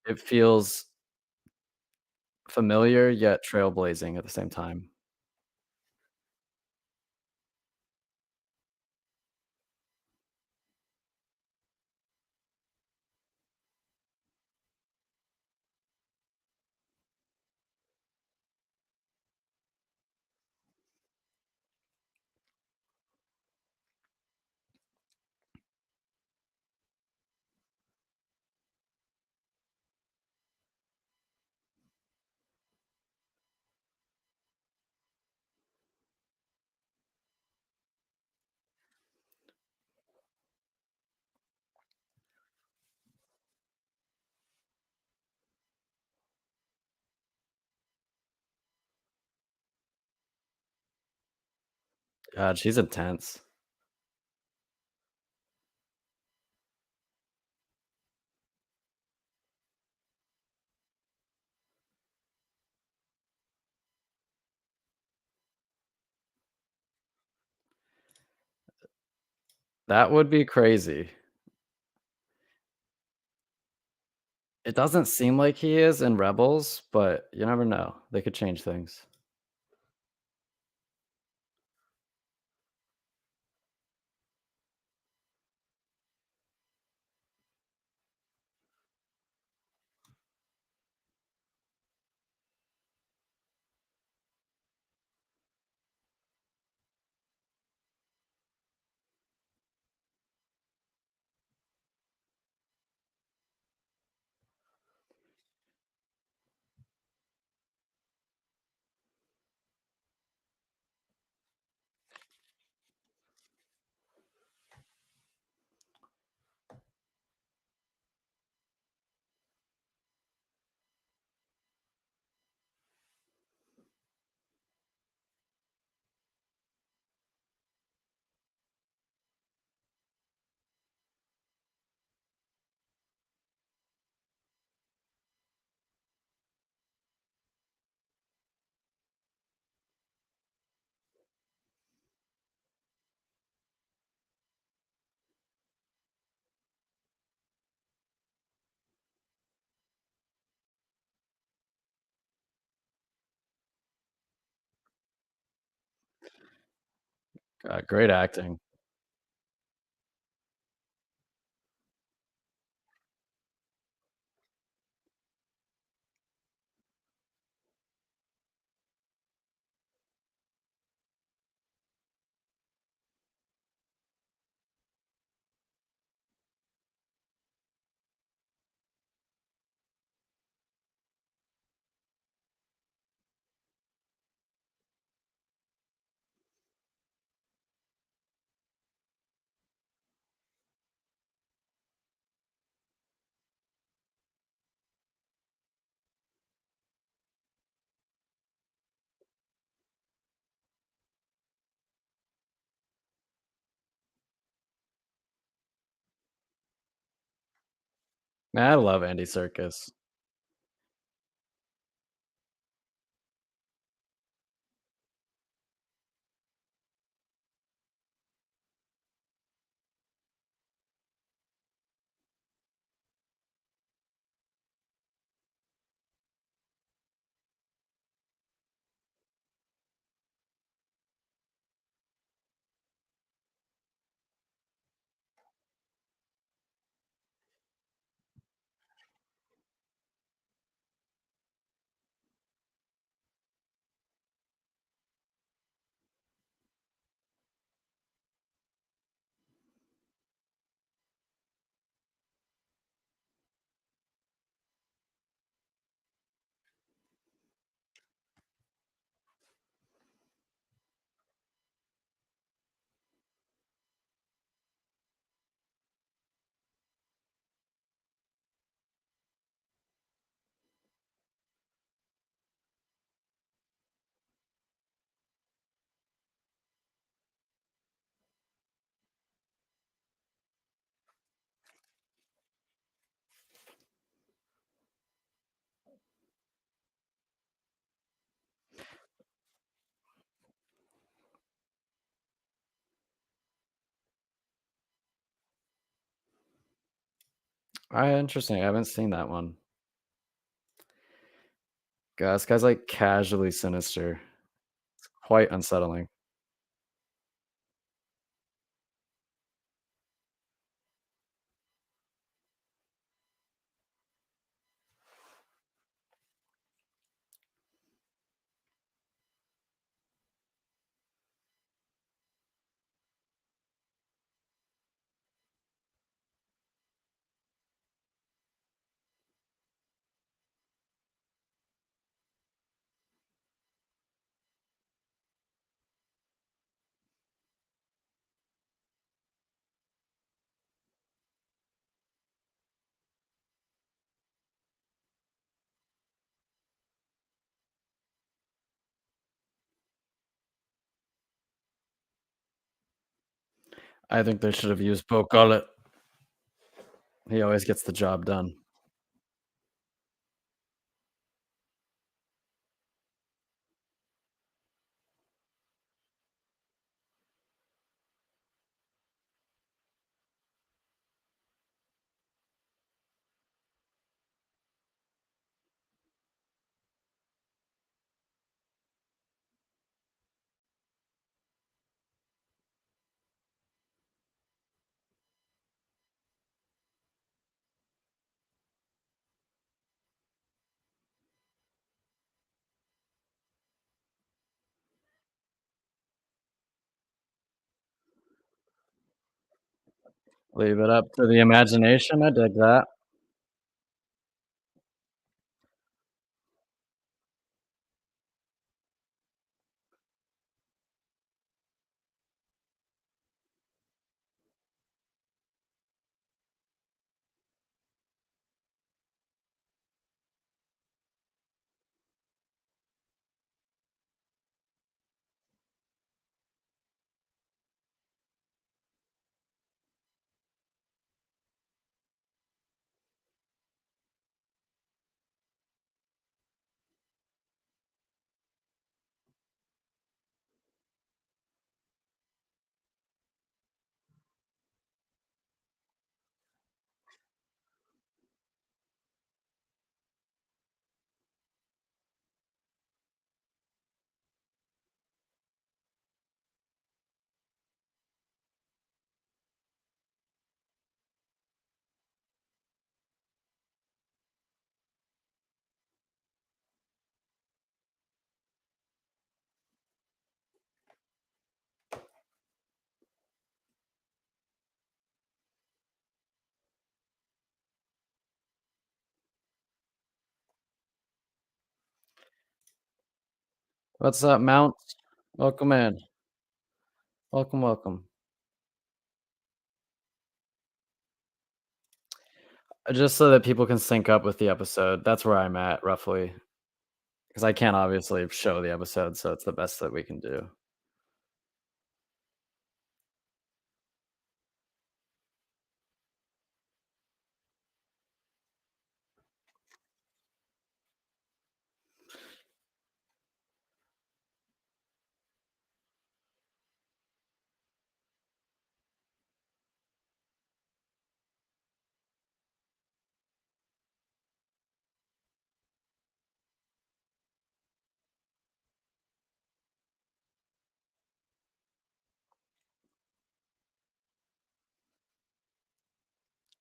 A: It feels familiar, yet trailblazing at the same time. God, she's intense. That would be crazy. It doesn't seem like he is in Rebels, but you never know. They could change things. Great acting. Man, I love Andy Serkis. Interesting. I haven't seen that one. God, this guy's like casually sinister. Quite unsettling. I think they should have used Bo Gullet. He always gets the job done. Leave it up to the imagination. I dig that. What's up, Mount? Welcome in. Welcome, welcome. Just so that people can sync up with the episode. That's where I'm at, roughly. Because I can't obviously show the episode, so it's the best that we can do.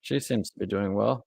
A: She seems to be doing well.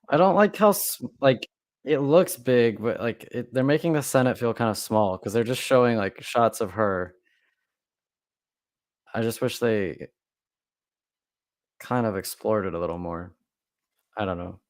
A: I don't like how like it looks big, but like they're making the Senate feel kind of small because they're just showing like shots of her. I just wish they kind of explored it a little more. I don't know.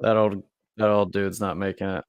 A: That old that old dude's not making it.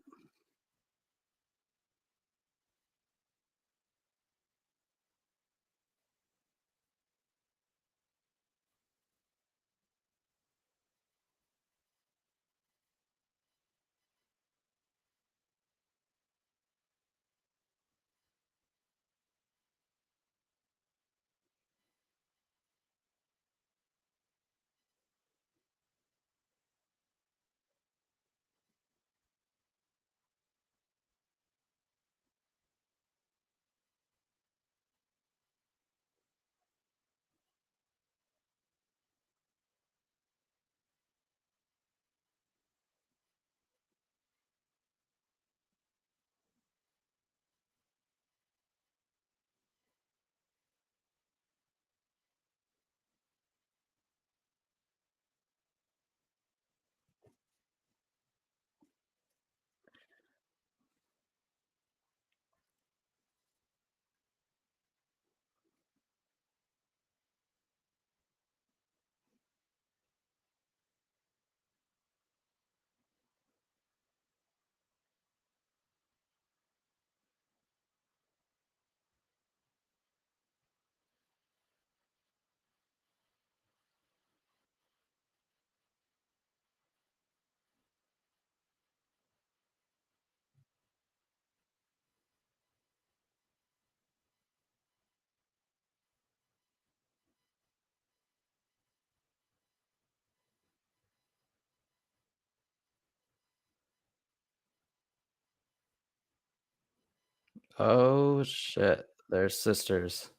A: Oh shit, they're sisters.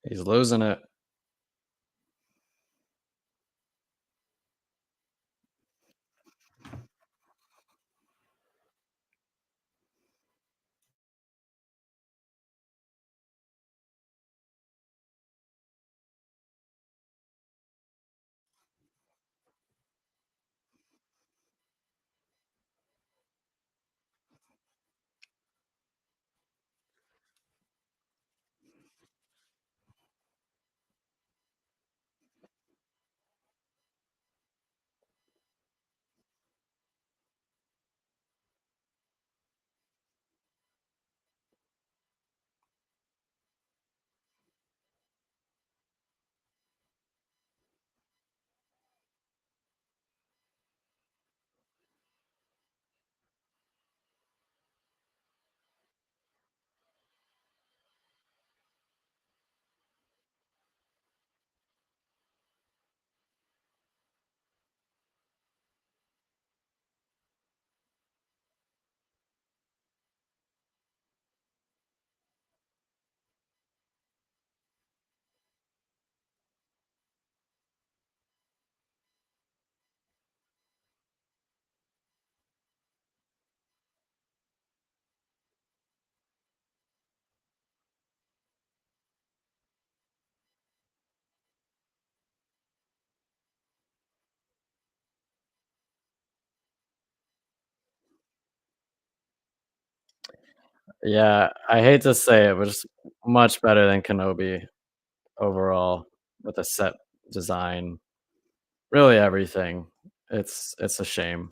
A: He's losing it. Yeah, I hate to say it, but it's much better than Kenobi overall with the set design, really everything. It's a shame.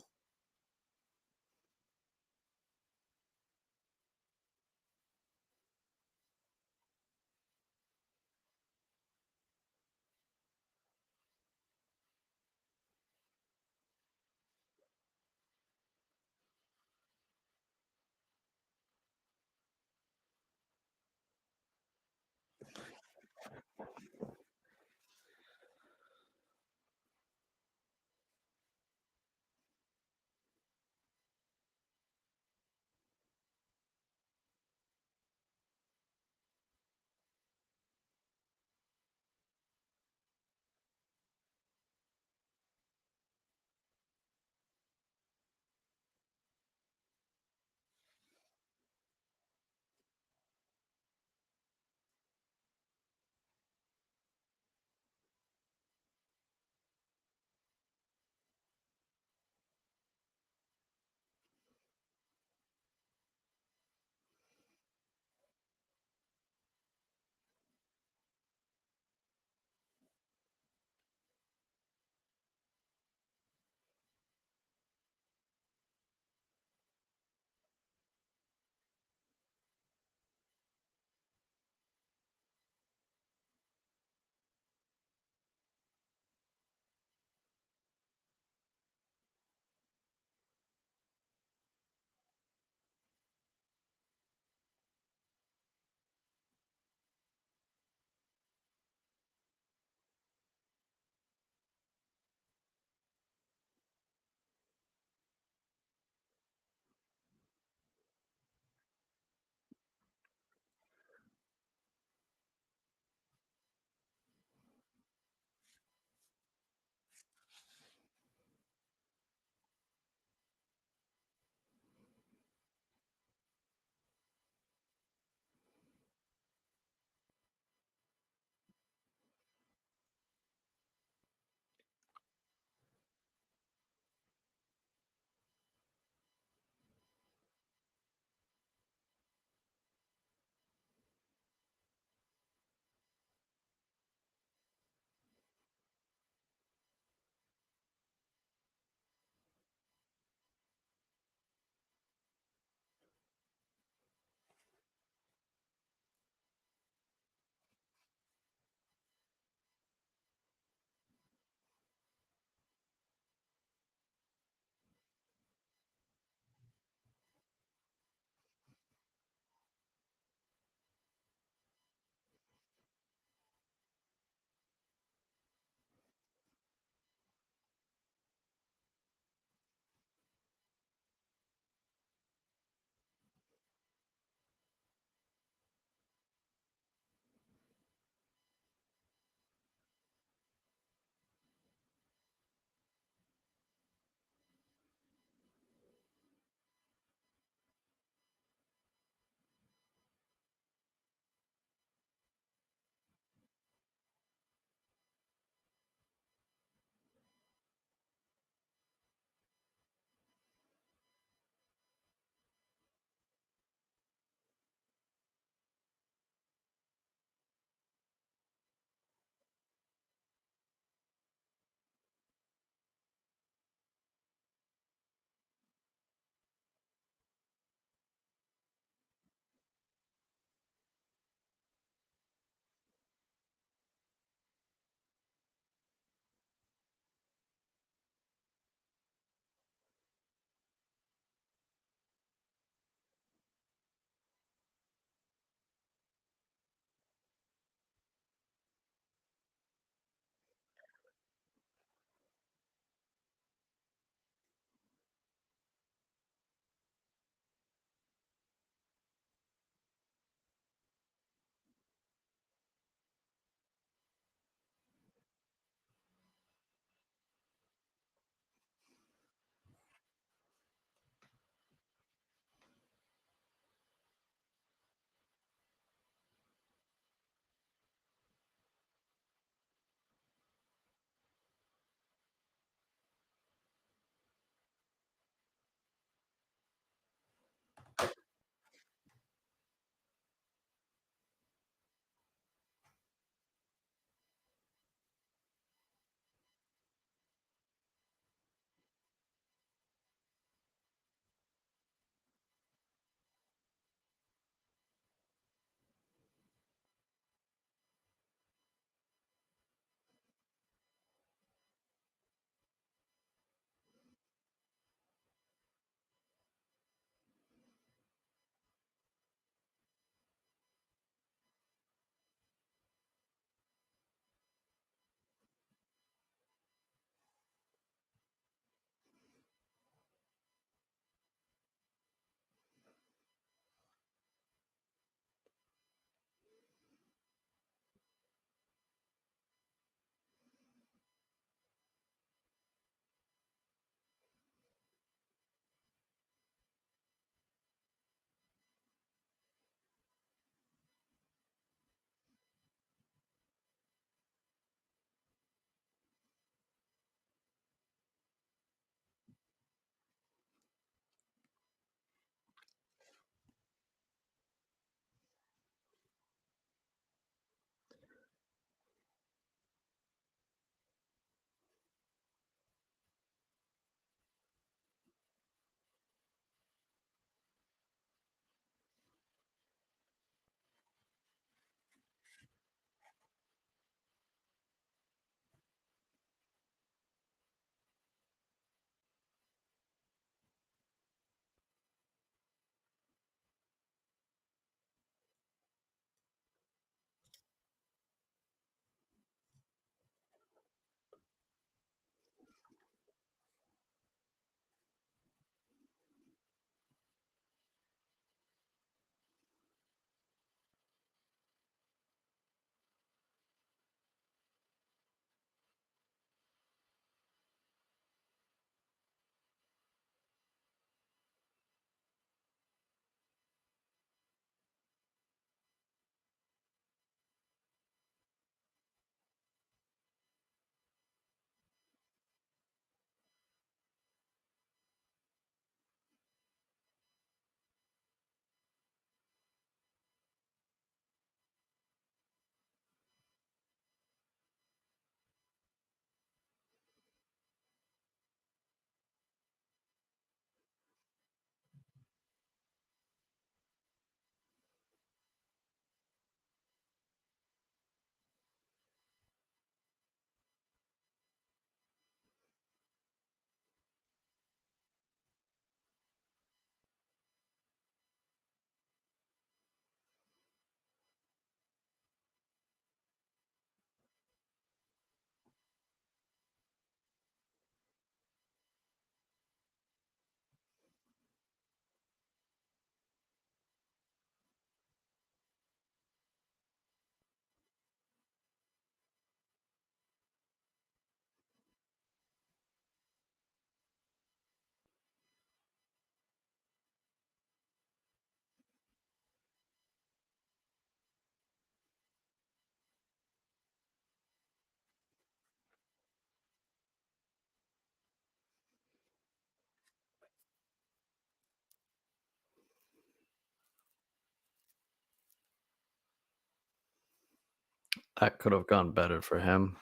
A: That could have gone better for him.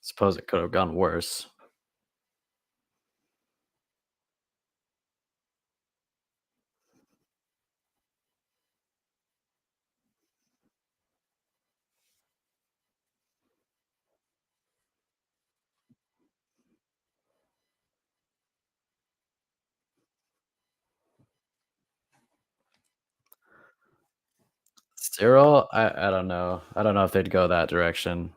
A: Suppose it could have gone worse. Cyril, I don't know. I don't know if they'd go that direction.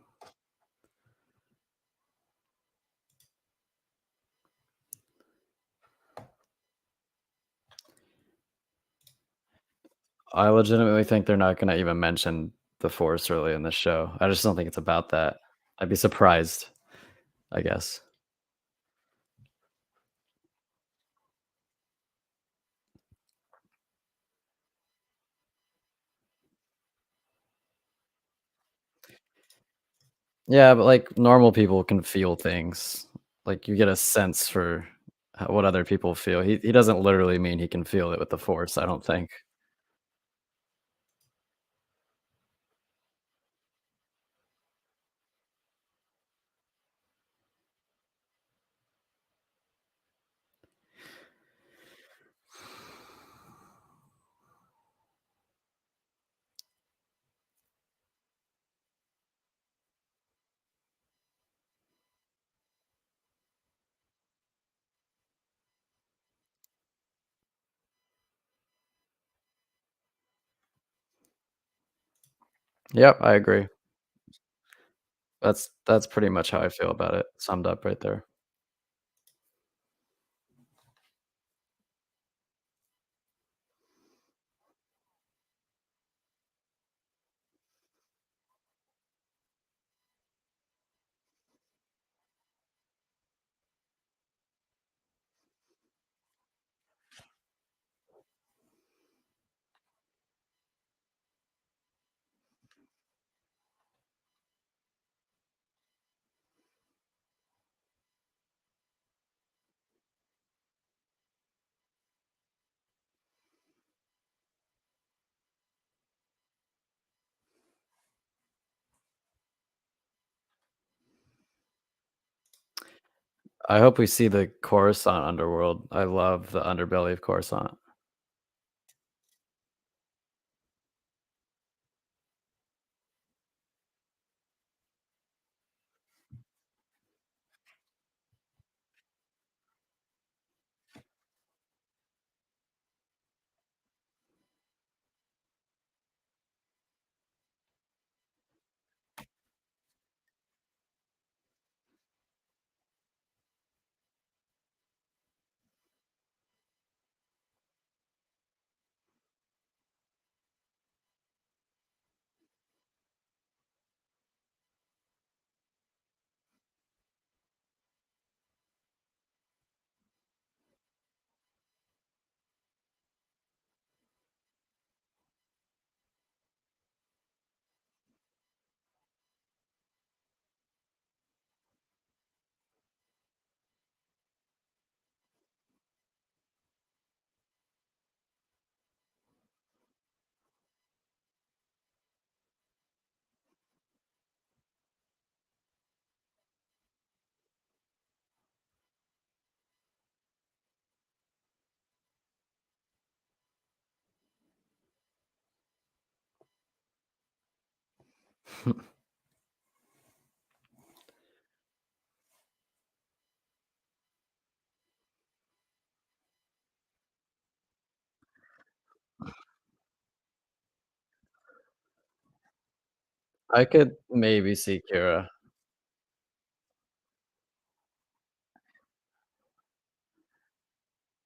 A: I legitimately think they're not gonna even mention the Force early in the show. I just don't think it's about that. I'd be surprised, I guess. Yeah, but, like, normal people can feel things. Like, you get a sense for what other people feel. He doesn't literally mean he can feel it with the Force, I don't think. Yep, I agree. That's pretty much how I feel about it, summed up right there. I hope we see the Coruscant underworld. I love the underbelly of Coruscant. I could maybe see Kira.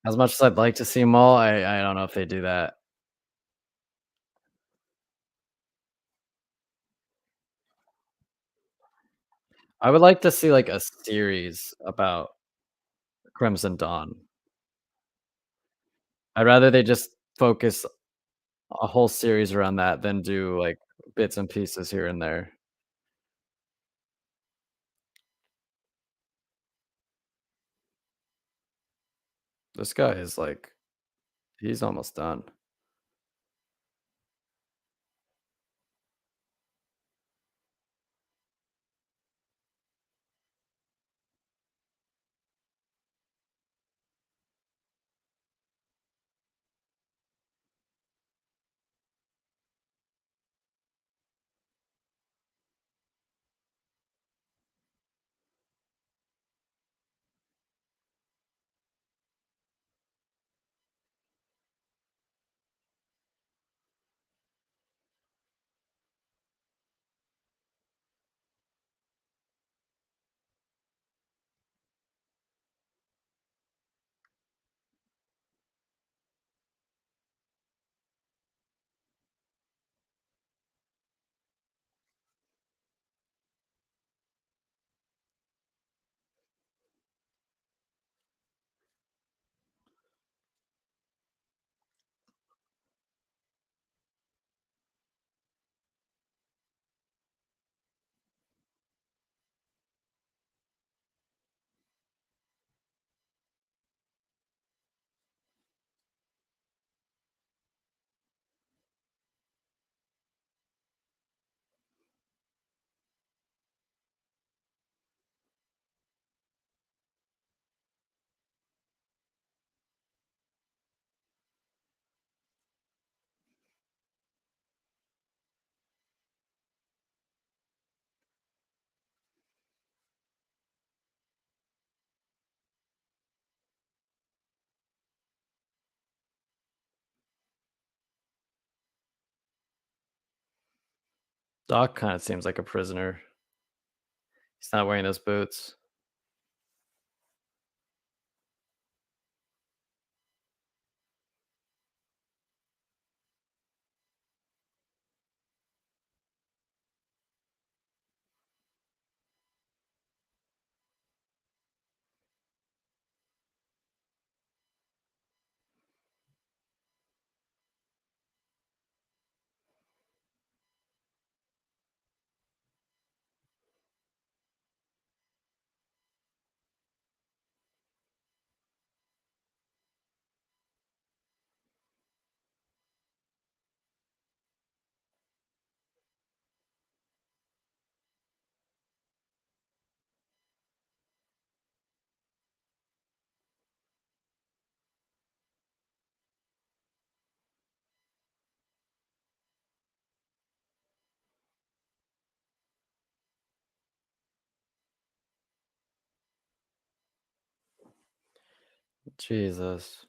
A: As much as I'd like to see Maul, I don't know if they do that. I would like to see, like, a series about Crimson Dawn. I'd rather they just focus a whole series around that than do, like, bits and pieces here and there. This guy is, like, he's almost done. Doc kind of seems like a prisoner. He's not wearing those boots. Jesus.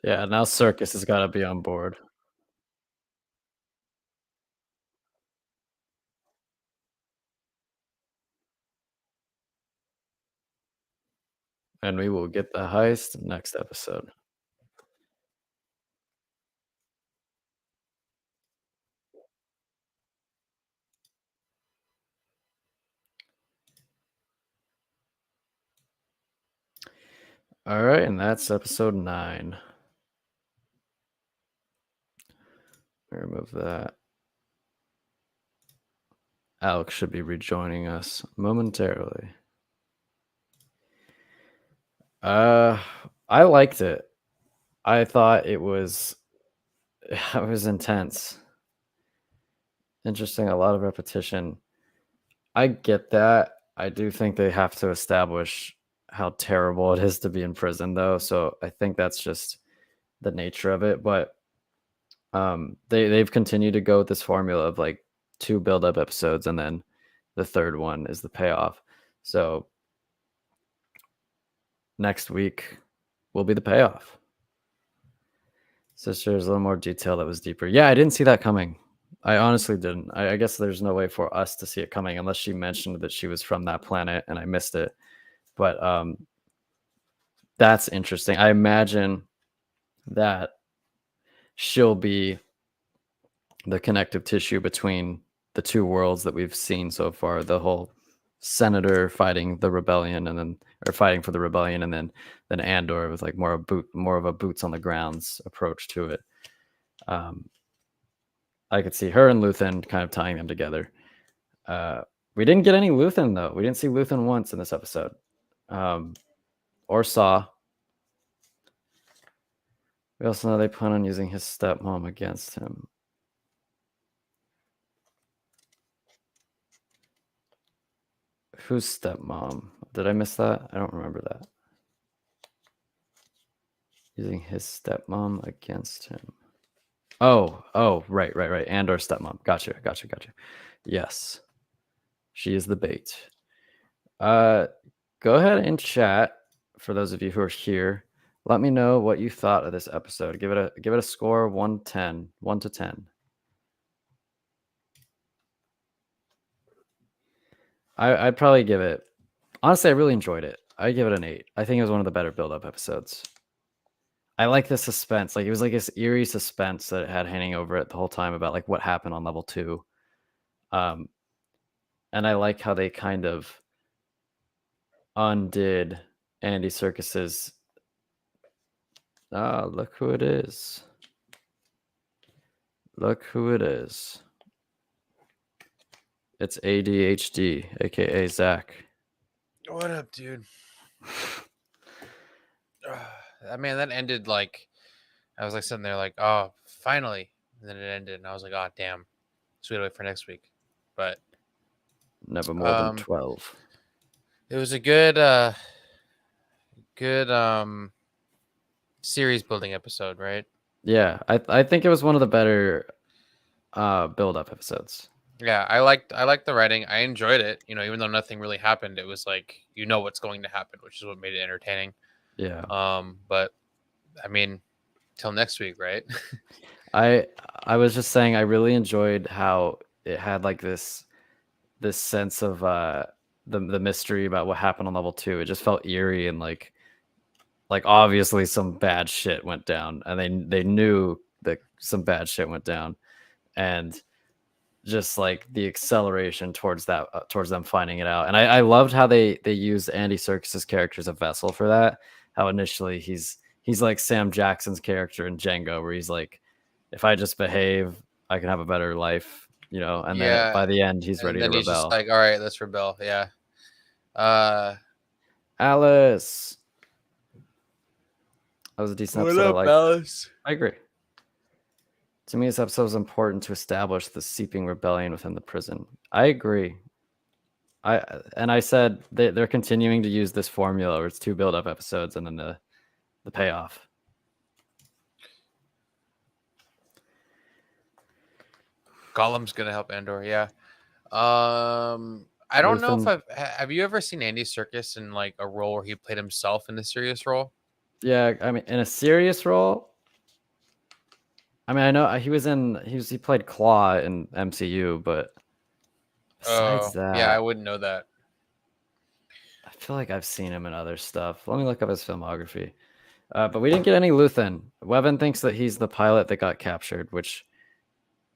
A: Yeah, now Circus has got to be on board. And we will get the heist next episode. All right, and that's episode 9. Remove that. Alex should be rejoining us momentarily. I liked it. I thought it was intense. Interesting, a lot of repetition. I get that. I do think they have to establish how terrible it is to be in prison though, so I think that's just the nature of it, but they've continued to go with this formula of like 2 build up episodes and then the third one is the payoff. So next week will be the payoff. Sister, there's a little more detail that was deeper. Yeah, I didn't see that coming. I honestly didn't. I guess there's no way for us to see it coming unless she mentioned that she was from that planet and I missed it. But that's interesting. I imagine that she'll be the connective tissue between the 2 worlds that we've seen so far, the whole senator fighting the rebellion, and then fighting for the rebellion, and then Andor with like more of a boots on the grounds approach to it. I could see her and Luthen kind of tying them together. We didn't get any Luthen though. We didn't see Luthen once in this episode, or Saw. We also know they plan on using his stepmom against him. Whose stepmom? Did I miss that? I don't remember that. Using his stepmom against him. Oh, right. Andor stepmom. Gotcha. Yes. She is the bait. Go ahead and chat for those of you who are here. Let me know what you thought of this episode. Give it a score of 1 to 10. I'd probably give it. Honestly, I really enjoyed it. I give it an 8. I think it was one of the better build-up episodes. I like the suspense. Like, it was like this eerie suspense that it had hanging over it the whole time about like what happened on level 2. And I like how they kind of undid Andy Serkis's. Look who it is. Look who it is. It's ADHD, aka Zach.
B: What up, dude? I mean, that ended like I was like sitting there like, oh, finally. And then it ended, and I was like, oh, damn. So we gotta wait for next week. But
A: never more than 12.
B: It was a good series building episode, right?
A: Yeah, I think it was one of the better build-up episodes.
B: Yeah, I liked the writing. I enjoyed it. You know, even though nothing really happened, it was like you know what's going to happen, which is what made it entertaining.
A: Yeah.
B: But I mean, till next week, right?
A: I was just saying I really enjoyed how it had like this sense of the mystery about what happened on level 2. It just felt eerie and like obviously some bad shit went down, and they knew that some bad shit went down, and just like the acceleration towards that towards them finding it out. And I loved how they used Andy Serkis's character as a vessel for that. How initially he's like Sam Jackson's character in Django, where he's like, if I just behave, I can have a better life, you know. And then by the end, he's ready to rebel. He's just
B: like, all right, let's rebel. Yeah.
A: Alice. That was a decent episode.
B: What up, Alice?
A: I agree. To me, this episode was important to establish the seeping rebellion within the prison. I agree. I said they're continuing to use this formula where it's 2 build-up episodes and then the payoff.
B: Gollum's gonna help Andor, yeah. I don't know if have you ever seen Andy Serkis in like a role where he played himself in a serious role?
A: Yeah, I mean, in a serious role. I mean, I know he played Claw in MCU, but besides that,
B: yeah, I wouldn't know that.
A: I feel like I've seen him in other stuff. Let me look up his filmography. But we didn't get any Luthen. Wevin thinks that he's the pilot that got captured, which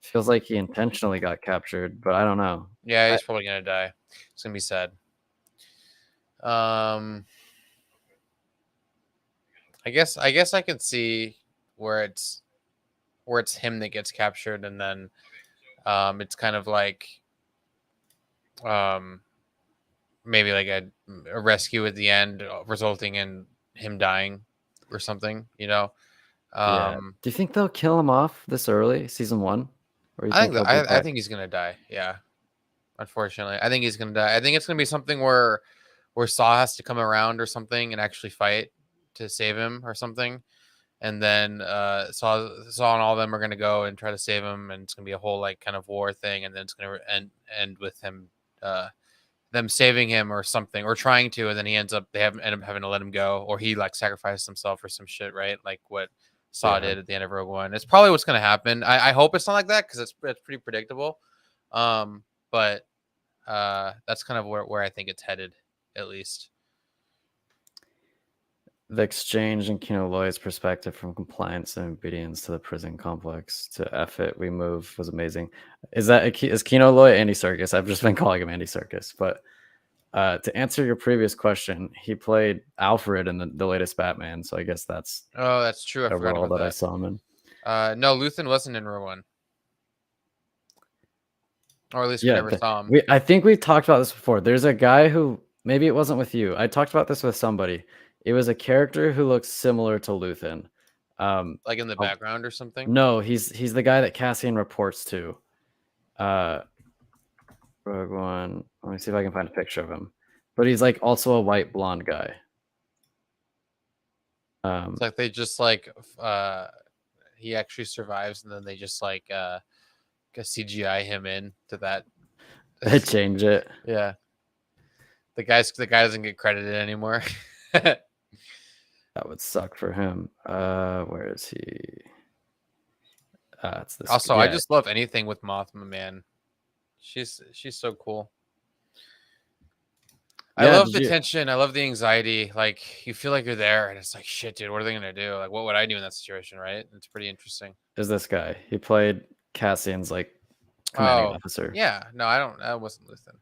A: feels like he intentionally got captured, but I don't know.
B: Yeah, he's probably gonna die. It's gonna be sad. I guess I could see where it's him that gets captured, and then it's kind of like maybe like a rescue at the end resulting in him dying or something, you know.
A: Yeah. Do you think they'll kill him off this early, season 1? Or you
B: I think he's gonna die. Yeah, unfortunately, I think he's gonna die. I think it's gonna be something where Saw has to come around or something and actually fight to save him or something, and then Saw and all of them are gonna go and try to save him, and it's gonna be a whole like kind of war thing, and then it's gonna end with him them saving him or something, or trying to, and then end up having to let him go, or he like sacrificed himself or some shit, right? Like what Saw did at the end of Rogue One. It's probably what's going to happen. I hope it's not like that, because it's pretty predictable. But that's kind of where I think it's headed, at least.
A: The exchange in Kino Loy's perspective from compliance and obedience to the prison complex to F it, we move was amazing. Is Kino Loy Andy Serkis? I've just been calling him Andy Serkis, but To answer your previous question, he played Alfred in the latest Batman, so I guess that's
B: Oh, that's true. I
A: the
B: forgot
A: role
B: about
A: that I
B: that.
A: saw him in.
B: No, Luthen wasn't in Rogue One, or at least we
A: Yeah,
B: never saw him.
A: I think we talked about this before. There's a guy who, maybe it wasn't with you. I talked about this with somebody. It was a character who looks similar to Luthen.
B: Like in the background or something.
A: No, he's the guy that Cassian reports to. Rogue One. Let me see if I can find a picture of him. But he's like also a white blonde guy.
B: It's like they just like he actually survives, and then they just like CGI him in to that.
A: They change it.
B: Yeah, the guy doesn't get credited anymore.
A: That would suck for him. Where is he? It's this.
B: Also, I just love anything with Mothma, man. She's so cool. I love the tension. I love the anxiety. Like, you feel like you're there, and it's like, shit, dude, what are they gonna do? Like, what would I do in that situation, right? It's pretty interesting.
A: Is this guy? He played Cassian's like commanding officer.
B: Yeah, no, I wasn't Luthen.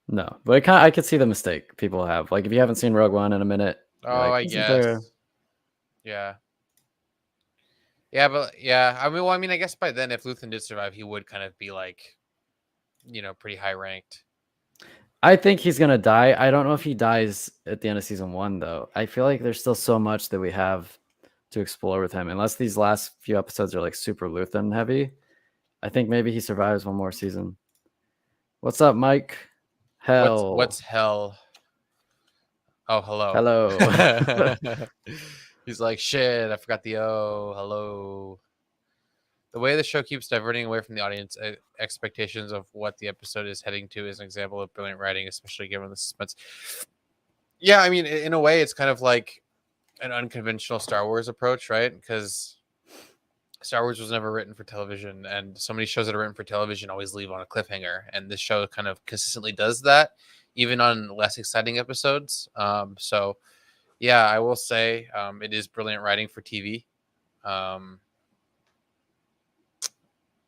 A: No, but I could see the mistake people have. Like, if you haven't seen Rogue One in a minute.
B: Oh,
A: like,
B: I guess. Yeah. Yeah, but yeah, I mean, I guess by then, if Luthen did survive, he would kind of be like, pretty high ranked.
A: I think he's gonna die. I don't know if he dies at the end of season 1 though. I feel like there's still so much that we have to explore with him. Unless these last few episodes are like super Luthen heavy, I think maybe he survives one more season. What's up, Mike? Hell.
B: What's hell? Oh, hello.
A: Hello.
B: He's like, shit, I forgot the O. Hello. The way the show keeps diverting away from the audience expectations of what the episode is heading to is an example of brilliant writing, especially given the suspense. Yeah, I mean, in a way, it's kind of like an unconventional Star Wars approach, right? Because Star Wars was never written for television, and so many shows that are written for television always leave on a cliffhanger, and this show kind of consistently does that, even on less exciting episodes. So, yeah, I will say it is brilliant writing for TV.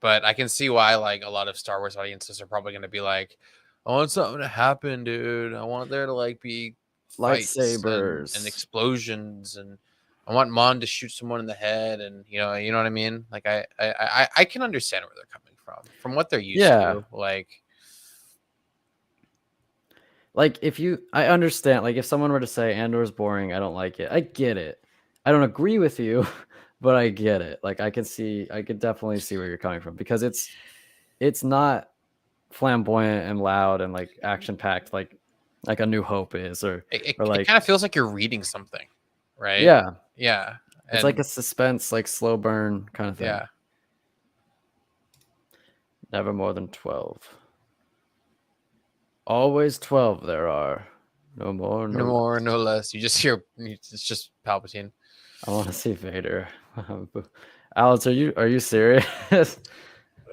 B: But I can see why, like, a lot of Star Wars audiences are probably going to be like, I want something to happen, dude. I want there to, like, be fights
A: lightsabers
B: and explosions, and I want Mon to shoot someone in the head, and you know what I mean? Like, I can understand where they're coming from what they're used to.
A: Like I understand, like, if someone were to say Andor's boring, I don't like it. I get it. I don't agree with you, but I get it. Like, I could definitely see where you're coming from, because it's not flamboyant and loud and like action packed like A New Hope is, or
B: it
A: like,
B: kind of feels like you're reading something, right?
A: Yeah. It's like a suspense, like slow burn kind of thing.
B: Yeah.
A: Never more than 12. Always 12 there are. No more,
B: no less. You just hear, it's just Palpatine.
A: I want to see Vader. Alex, are you serious?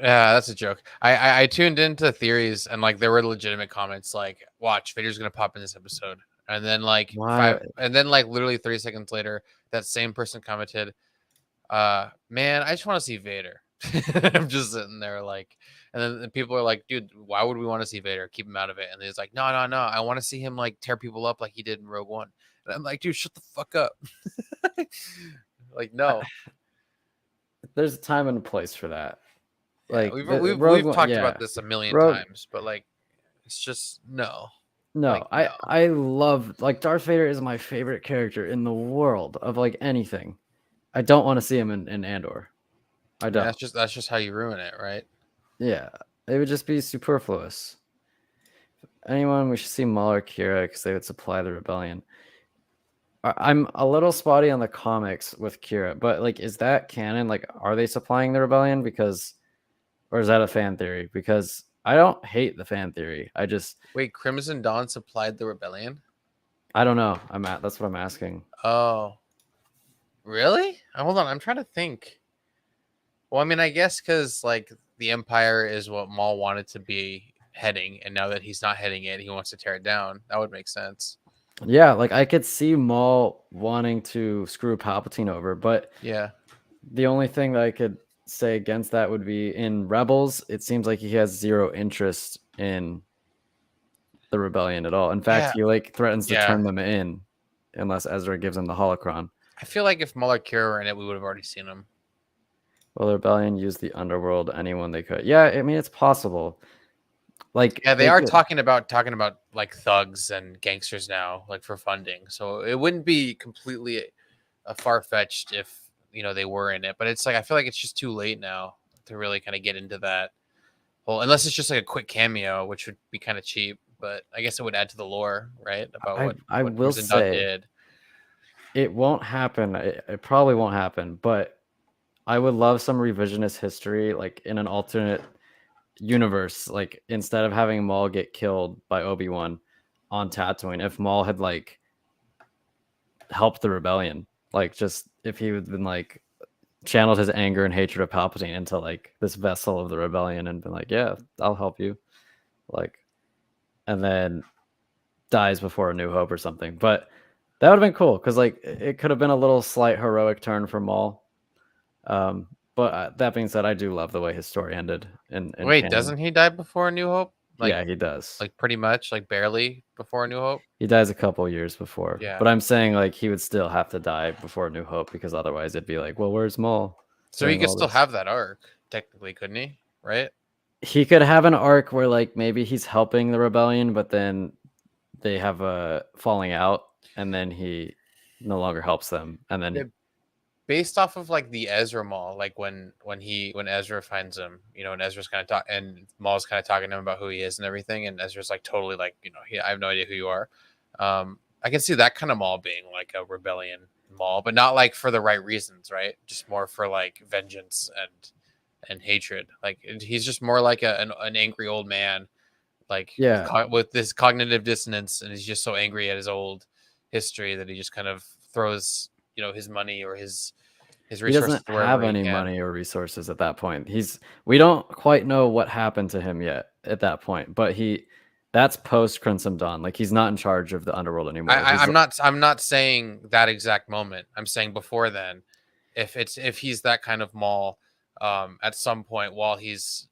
B: Yeah, that's a joke. I tuned into theories, and like there were legitimate comments like, "Watch, Vader's gonna pop in this episode," and then like literally 30 seconds later, that same person commented, "Man, I just want to see Vader." I'm just sitting there like, and then people are like, "Dude, why would we want to see Vader? Keep him out of it." And he's like, "No, I want to see him like tear people up like he did in Rogue One." And I'm like, "Dude, shut the fuck up." Like, no.
A: There's a time and a place for that. Like,
B: yeah, we've talked about this a million times, but like, it's just no.
A: I love, like, Darth Vader is my favorite character in the world of like anything. I don't want to see him in Andor. I don't.
B: That's just how you ruin it, right?
A: Yeah, it would just be superfluous. Anyone, we should see Maul or Kira because they would supply the rebellion. I'm a little spotty on the comics with Kira, but like, is that canon? Like, are they supplying the rebellion? Or is that a fan theory? Because I don't hate the fan theory. I just
B: wait. Crimson Dawn supplied the rebellion?
A: I don't know. That's what I'm asking.
B: Oh, really? Hold on. I'm trying to think. Well, I mean, I guess because like the Empire is what Maul wanted to be heading, and now that he's not heading it, he wants to tear it down. That would make sense.
A: Yeah, like I could see Maul wanting to screw Palpatine over, but
B: yeah,
A: the only thing that I could say against that would be in Rebels, it seems like he has zero interest in the rebellion at all. In fact,
B: Yeah.
A: he like threatens to
B: Yeah.
A: turn them in unless Ezra gives him the holocron.
B: I feel like if Maul or Kira were in it, we would have already seen him.
A: Well, the rebellion used the underworld anyone they could. Yeah, I mean it's possible. Like
B: Yeah, they are talking about like thugs and gangsters now, like for funding. So it wouldn't be completely far fetched if they were in it. But it's like I feel like it's just too late now to really kind of get into that whole, unless it's just like a quick cameo, which would be kind of cheap. But I guess it would add to the lore, right? About
A: I
B: what
A: will
B: Crimson Dawn
A: say
B: did.
A: it won't happen. It probably won't happen, but I would love some revisionist history, like in an alternate universe, like instead of having Maul get killed by Obi-Wan on Tatooine, if Maul had like helped the rebellion, like just if he had been like channeled his anger and hatred of Palpatine into like this vessel of the rebellion and been like, yeah, I'll help you, like, and then dies before A New Hope or something. But that would have been cool because like it could have been a little slight heroic turn for Maul. But that being said, I do love the way his story ended.
B: Wait,
A: canon.
B: doesn't he die before A New Hope? Like,
A: yeah, he does.
B: Like pretty much, like barely before A New Hope.
A: He dies a couple years before.
B: Yeah.
A: But I'm saying like he would still have to die before A New Hope because otherwise it'd be like, well, where's Maul?
B: So he could still have that arc, technically, couldn't he? Right?
A: He could have an arc where like maybe he's helping the rebellion, but then they have a falling out, and then he no longer helps them, and then
B: based off of like the Ezra Maul, like when Ezra finds him, and Ezra's kind of and Maul's kind of talking to him about who he is and everything, and Ezra's like totally like, I have no idea who you are. I can see that kind of Maul being like a rebellion Maul, but not like for the right reasons, right? Just more for like vengeance and hatred. Like he's just more like an angry old man, like with this cognitive dissonance, and he's just so angry at his old history that he just kind of throws his money or his resources.
A: He doesn't have any money or resources at that point. We don't quite know what happened to him yet at that point, but that's post Crimson Dawn. Like he's not in charge of the underworld anymore.
B: I'm not saying that exact moment. I'm saying before then, if he's that kind of Maul, at some point while he's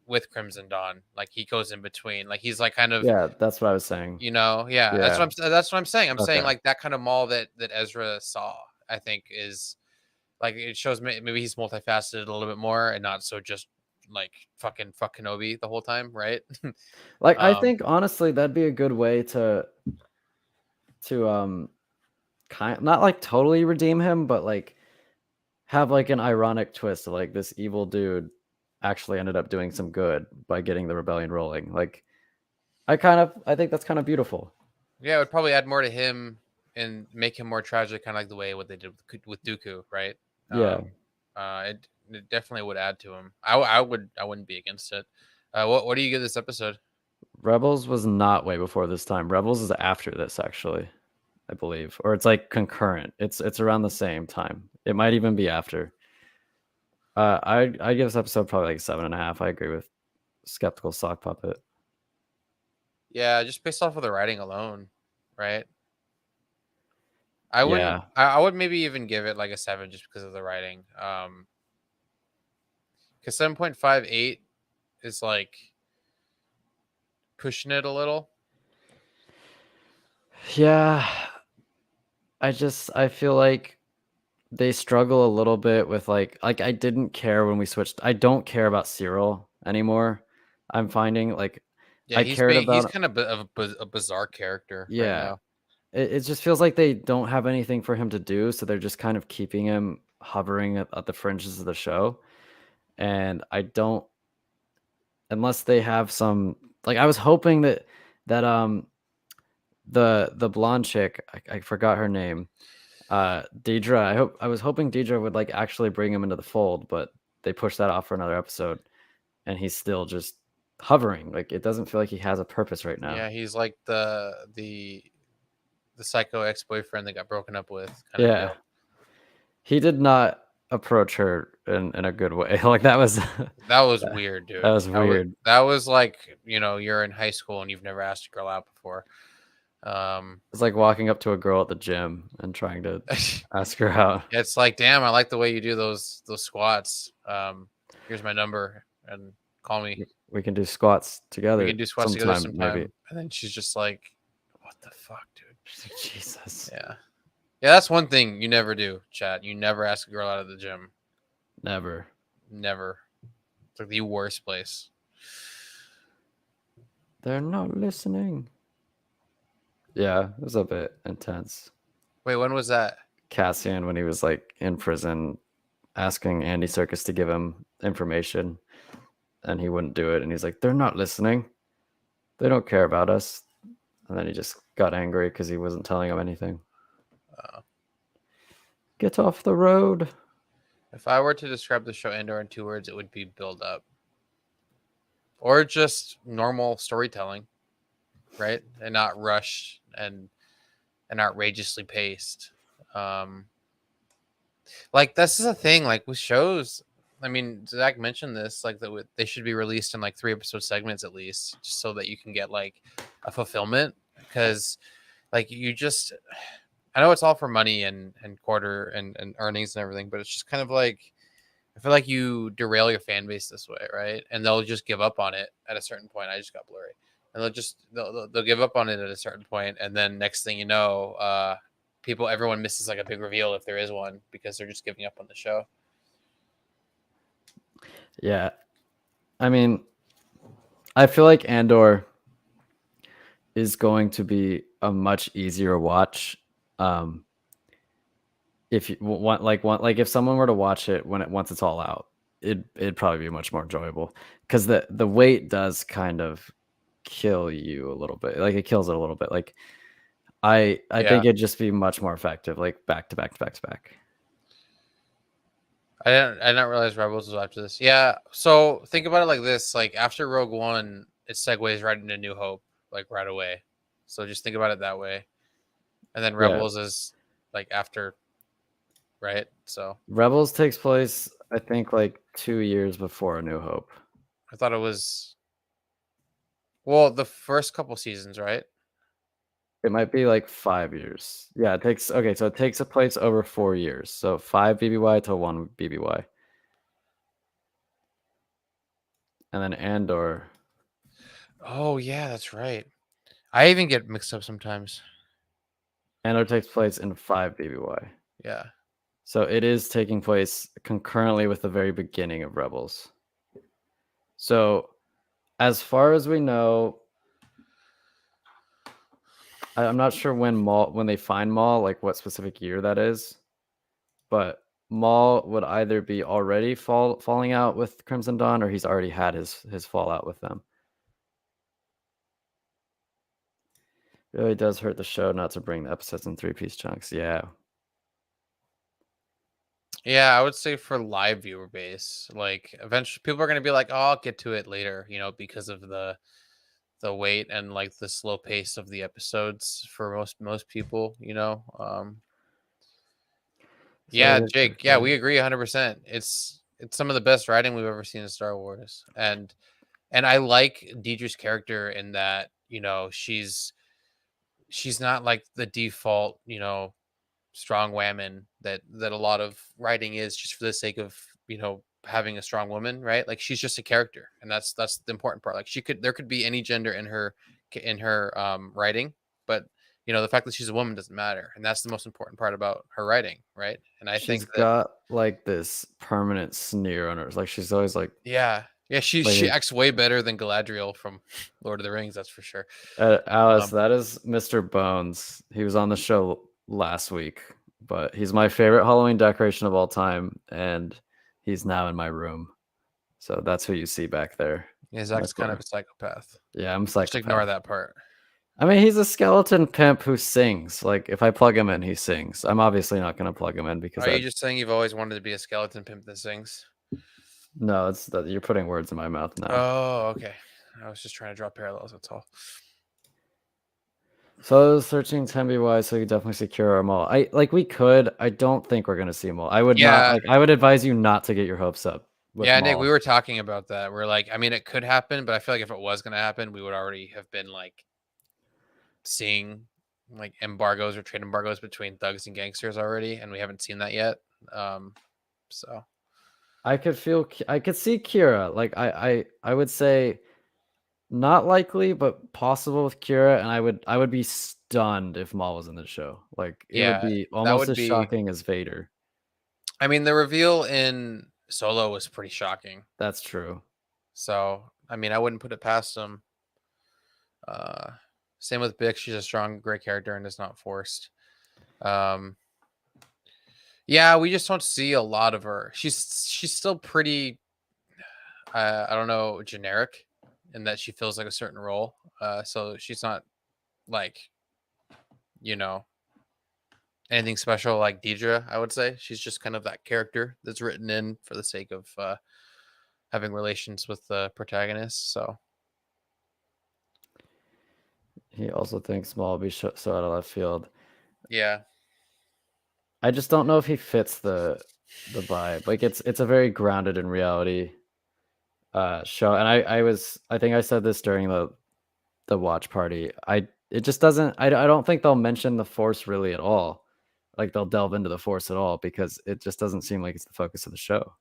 B: with Crimson Dawn, like he goes in between, like he's like kind of,
A: that's what I was saying.
B: That's what I'm saying. I'm saying like that kind of Maul that Ezra saw, I think is like, it shows maybe he's multifaceted a little bit more and not so just like fuck Kenobi the whole time, right?
A: Like I think honestly that'd be a good way to not like totally redeem him, but like have like an ironic twist of like this evil dude actually ended up doing some good by getting the rebellion rolling. Like I think that's kind of beautiful.
B: Yeah, it would probably add more to him and make him more tragic, kind of like the way what they did with Dooku, right?
A: Yeah.
B: It definitely would add to him. I wouldn't be against it. What do you give this episode?
A: Rebels was not way before this time. Rebels is after this, actually, I believe, or it's like concurrent. It's around the same time. It might even be after. I give this episode probably like 7.5. I agree with Skeptical Sock Puppet.
B: Yeah, just based off of the writing alone, right? I wouldn't. I would maybe even give it like a 7 just because of the writing. Because 7.58 is like pushing it a little.
A: Yeah, I feel like they struggle a little bit with like I didn't care when we switched. I don't care about Cyril anymore. I'm finding like
B: he's kind of a bizarre character.
A: Yeah.
B: Right now.
A: It just feels like they don't have anything for him to do, so they're just kind of keeping him hovering at the fringes of the show. And I don't, unless they have some, like I was hoping that the blonde chick, I forgot her name, Deidre. I was hoping Deidre would like actually bring him into the fold, but they pushed that off for another episode, and he's still just hovering. Like it doesn't feel like he has a purpose right now.
B: Yeah, he's like the psycho ex-boyfriend that got broken up with. Kind of deal.
A: He did not approach her in a good way. Like that was
B: weird, dude.
A: That was weird.
B: That was like, you're in high school and you've never asked a girl out before.
A: It's like walking up to a girl at the gym and trying to ask her out.
B: It's like, damn, I like the way you do those squats. Here's my number, and Call me.
A: We can do squats together.
B: We can do squats together sometime.
A: maybe.
B: And then she's just like, what the fuck, dude?
A: She's like, Jesus.
B: Yeah. Yeah, that's one thing you never do, chat. You never ask a girl out of the gym.
A: Never.
B: Never. It's like the worst place.
A: They're not listening. Yeah, it was a bit intense.
B: Wait, when was that?
A: Cassian, when he was like in prison, asking Andy Serkis to give him information, and he wouldn't do it. And he's like, they're not listening. They don't care about us. And then he just got angry because he wasn't telling him anything. Get off the road.
B: If I were to describe the show Andor in 2 words, it would be build up. Or just normal storytelling, right? And not rushed and outrageously paced. Like this is a thing, like with shows. I mean, Zach mentioned this, like that they should be released in like 3-episode segments at least, just so that you can get like a fulfillment. Because like you just, I know it's all for money and quarter and earnings and everything, but it's just kind of like I feel like you derail your fan base this way, right? And they'll just give up on it at a certain point. I just got blurry, and they'll give up on it at a certain point, and then next thing you know, everyone misses like a big reveal if there is one because they're just giving up on the show.
A: Yeah, I mean, I feel like Andor is going to be a much easier watch. If you want, like if someone were to watch it once it's all out, it'd probably be much more enjoyable because the wait does kind of kill you a little bit. Like it kills it a little bit. Like I think it'd just be much more effective, like back to back to back to back.
B: I didn't realize Rebels was after this. Yeah, so think about it like this: like after Rogue One, it segues right into New Hope, like right away. So just think about it that way, and then Rebels is like after, right? So
A: Rebels takes place, I think, like 2 years before A New Hope.
B: I thought it was, well, the first couple seasons, right?
A: It might be like 5 years. Yeah, it takes a place over 4 years. So 5 BBY to 1 BBY. And then Andor.
B: Oh yeah, that's right. I even get mixed up sometimes.
A: Andor takes place in 5 BBY.
B: Yeah.
A: So it is taking place concurrently with the very beginning of Rebels. So as far as we know, I'm not sure when they find Maul, like what specific year that is, but Maul would either be already falling out with Crimson Dawn, or he's already had his fallout with them. It really does hurt the show not to bring the episodes in 3-piece chunks. Yeah.
B: Yeah, I would say for live viewer base, like eventually people are gonna be like, "Oh, I'll get to it later," because of the wait and like the slow pace of the episodes for most people. Yeah, Jake. Yeah, we agree 100%. It's some of the best writing we've ever seen in Star Wars, and I like Deidre's character in that she's not like the default strong woman that a lot of writing is just for the sake of having a strong woman, right? Like she's just a character, and that's the important part. Like there could be any gender in her writing, but the fact that she's a woman doesn't matter, and that's the most important part about her writing, right? And I think
A: she's got like this permanent sneer on her. Like she's always like,
B: yeah, she acts way better than Galadriel from Lord of the Rings, that's for sure.
A: Alice, that is Mr. Bones. He was on the show last week, but he's my favorite Halloween decoration of all time, and he's now in my room. So that's who you see back there.
B: Yeah, Zach's kind of a psychopath.
A: Yeah, I'm psychopath.
B: Just ignore that part.
A: I mean, he's a skeleton pimp who sings. Like, if I plug him in, he sings. I'm obviously not going to plug him in because.
B: Are you just saying you've always wanted to be a skeleton pimp that sings?
A: No, it's that you're putting words in my mouth now.
B: Oh, okay. I was just trying to draw parallels. That's all.
A: So it was 1310 BY, so you definitely secure our Maul. We could. I don't think we're going to see Maul. I would not. I would advise you not to get your hopes up.
B: Yeah, Nick, we were talking about that. We're like, I mean, it could happen, but I feel like if it was going to happen, we would already have been like seeing like embargoes or trade embargoes between thugs and gangsters already, and we haven't seen that yet. So
A: I could see Kira. Like I would say not likely, but possible with Kira, and I would be stunned if Maul was in the show. Like it would
B: Yeah,
A: be
B: that
A: almost
B: would
A: as
B: be.
A: shocking as Vader.
B: I mean, the reveal in Solo was pretty shocking.
A: That's true.
B: So, I mean, I wouldn't put it past him. Same with Bix. She's a strong, great character and is not forced. Yeah, we just don't see a lot of her. She's still pretty, I don't know, generic in that she feels like a certain role. So she's not like, you know, anything special like Deidre, I would say. She's just kind of that character that's written in for the sake of having relations with the protagonist. So
A: He also thinks Maul will be so out of left field.
B: yeah,
A: I just don't know if he fits the vibe. Like it's a very grounded in reality show, and I think I said this during the watch party. It just doesn't. I don't think they'll mention the Force really at all. Like they'll delve into the Force at all because it just doesn't seem like it's the focus of the show.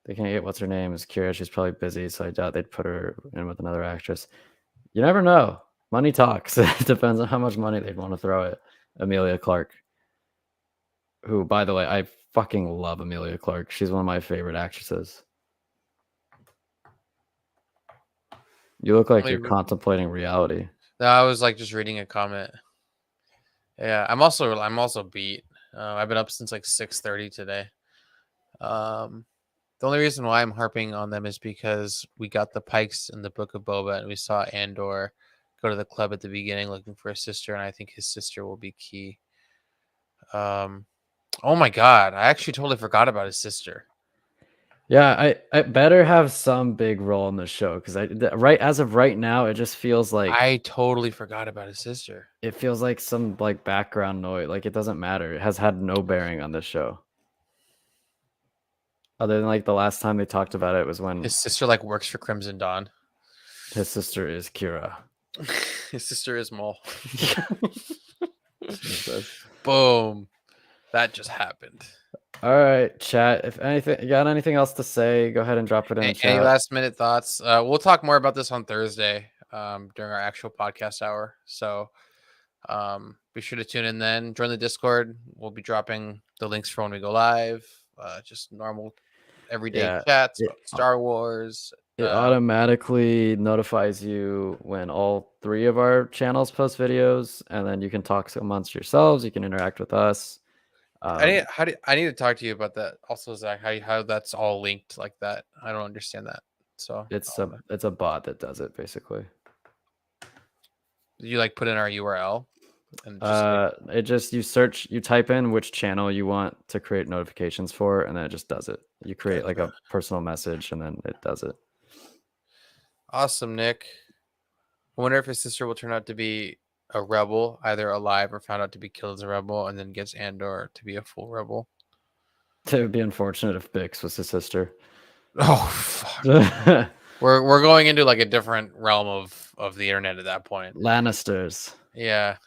A: They can't get what's her name is Kira. She's probably busy, so I doubt they'd put her in with another actress. You never know. Money talks. It depends on how much money they'd want to throw at Amelia Clark. Who, by the way, I fucking love Amelia Clark. She's one of my favorite actresses. You look like you're contemplating reality.
B: No, I was like just reading a comment. Yeah, I'm also beat. I've been up since like 6:30 today. The only reason why I'm harping on them is because we got the Pikes in the Book of Boba, and we saw Andor go to the club at the beginning looking for a sister, and I think his sister will be key. Oh my god, I actually totally forgot about his sister.
A: Yeah, I better have some big role in the show because right as of right now, it just feels like
B: I totally forgot about his sister.
A: It feels like some like background noise. Like it doesn't matter. It has had no bearing on this show. Other than like the last time they talked about it was when
B: His sister like works for Crimson Dawn.
A: his sister is Kira.
B: His sister is Maul.
A: Jesus.
B: Boom. That just happened.
A: All right, chat. If anything, you got anything else to say, go ahead and drop it in the chat.
B: Any last minute thoughts? We'll talk more about this on Thursday during our actual podcast hour. So be sure to tune in then. Join the Discord. We'll be dropping the links for when we go live. Just normal everyday chats about Star Wars.
A: It automatically notifies you when all 3 of our channels post videos, and then you can talk amongst yourselves. You can interact with us.
B: I need to talk to you about that also, Zach. How that's all linked like that. I don't understand that. So
A: it's a bot that does it basically.
B: You like put in our URL and
A: just you type in which channel you want to create notifications for, and then it just does it. You create like a personal message, and then it does it.
B: Awesome, Nick. I wonder if his sister will turn out to be a rebel, either alive or found out to be killed as a rebel, and then gets Andor to be a full rebel.
A: It would be unfortunate if Bix was his sister.
B: Oh, fuck. We're going into like a different realm of the internet at that point.
A: Lannisters.
B: Yeah.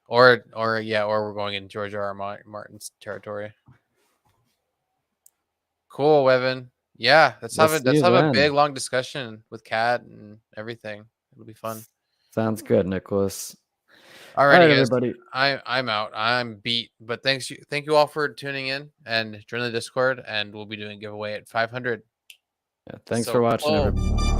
B: Or we're going in George R. R. Martin's territory. Cool, Evan. Yeah, let's have a big long discussion with Kat and everything. It'll be fun.
A: Sounds good, Nicholas.
B: All right, everybody. I'm out. I'm beat. But thank you all for tuning in and join the Discord, and we'll be doing a giveaway at 500.
A: Yeah, thanks for watching, everybody.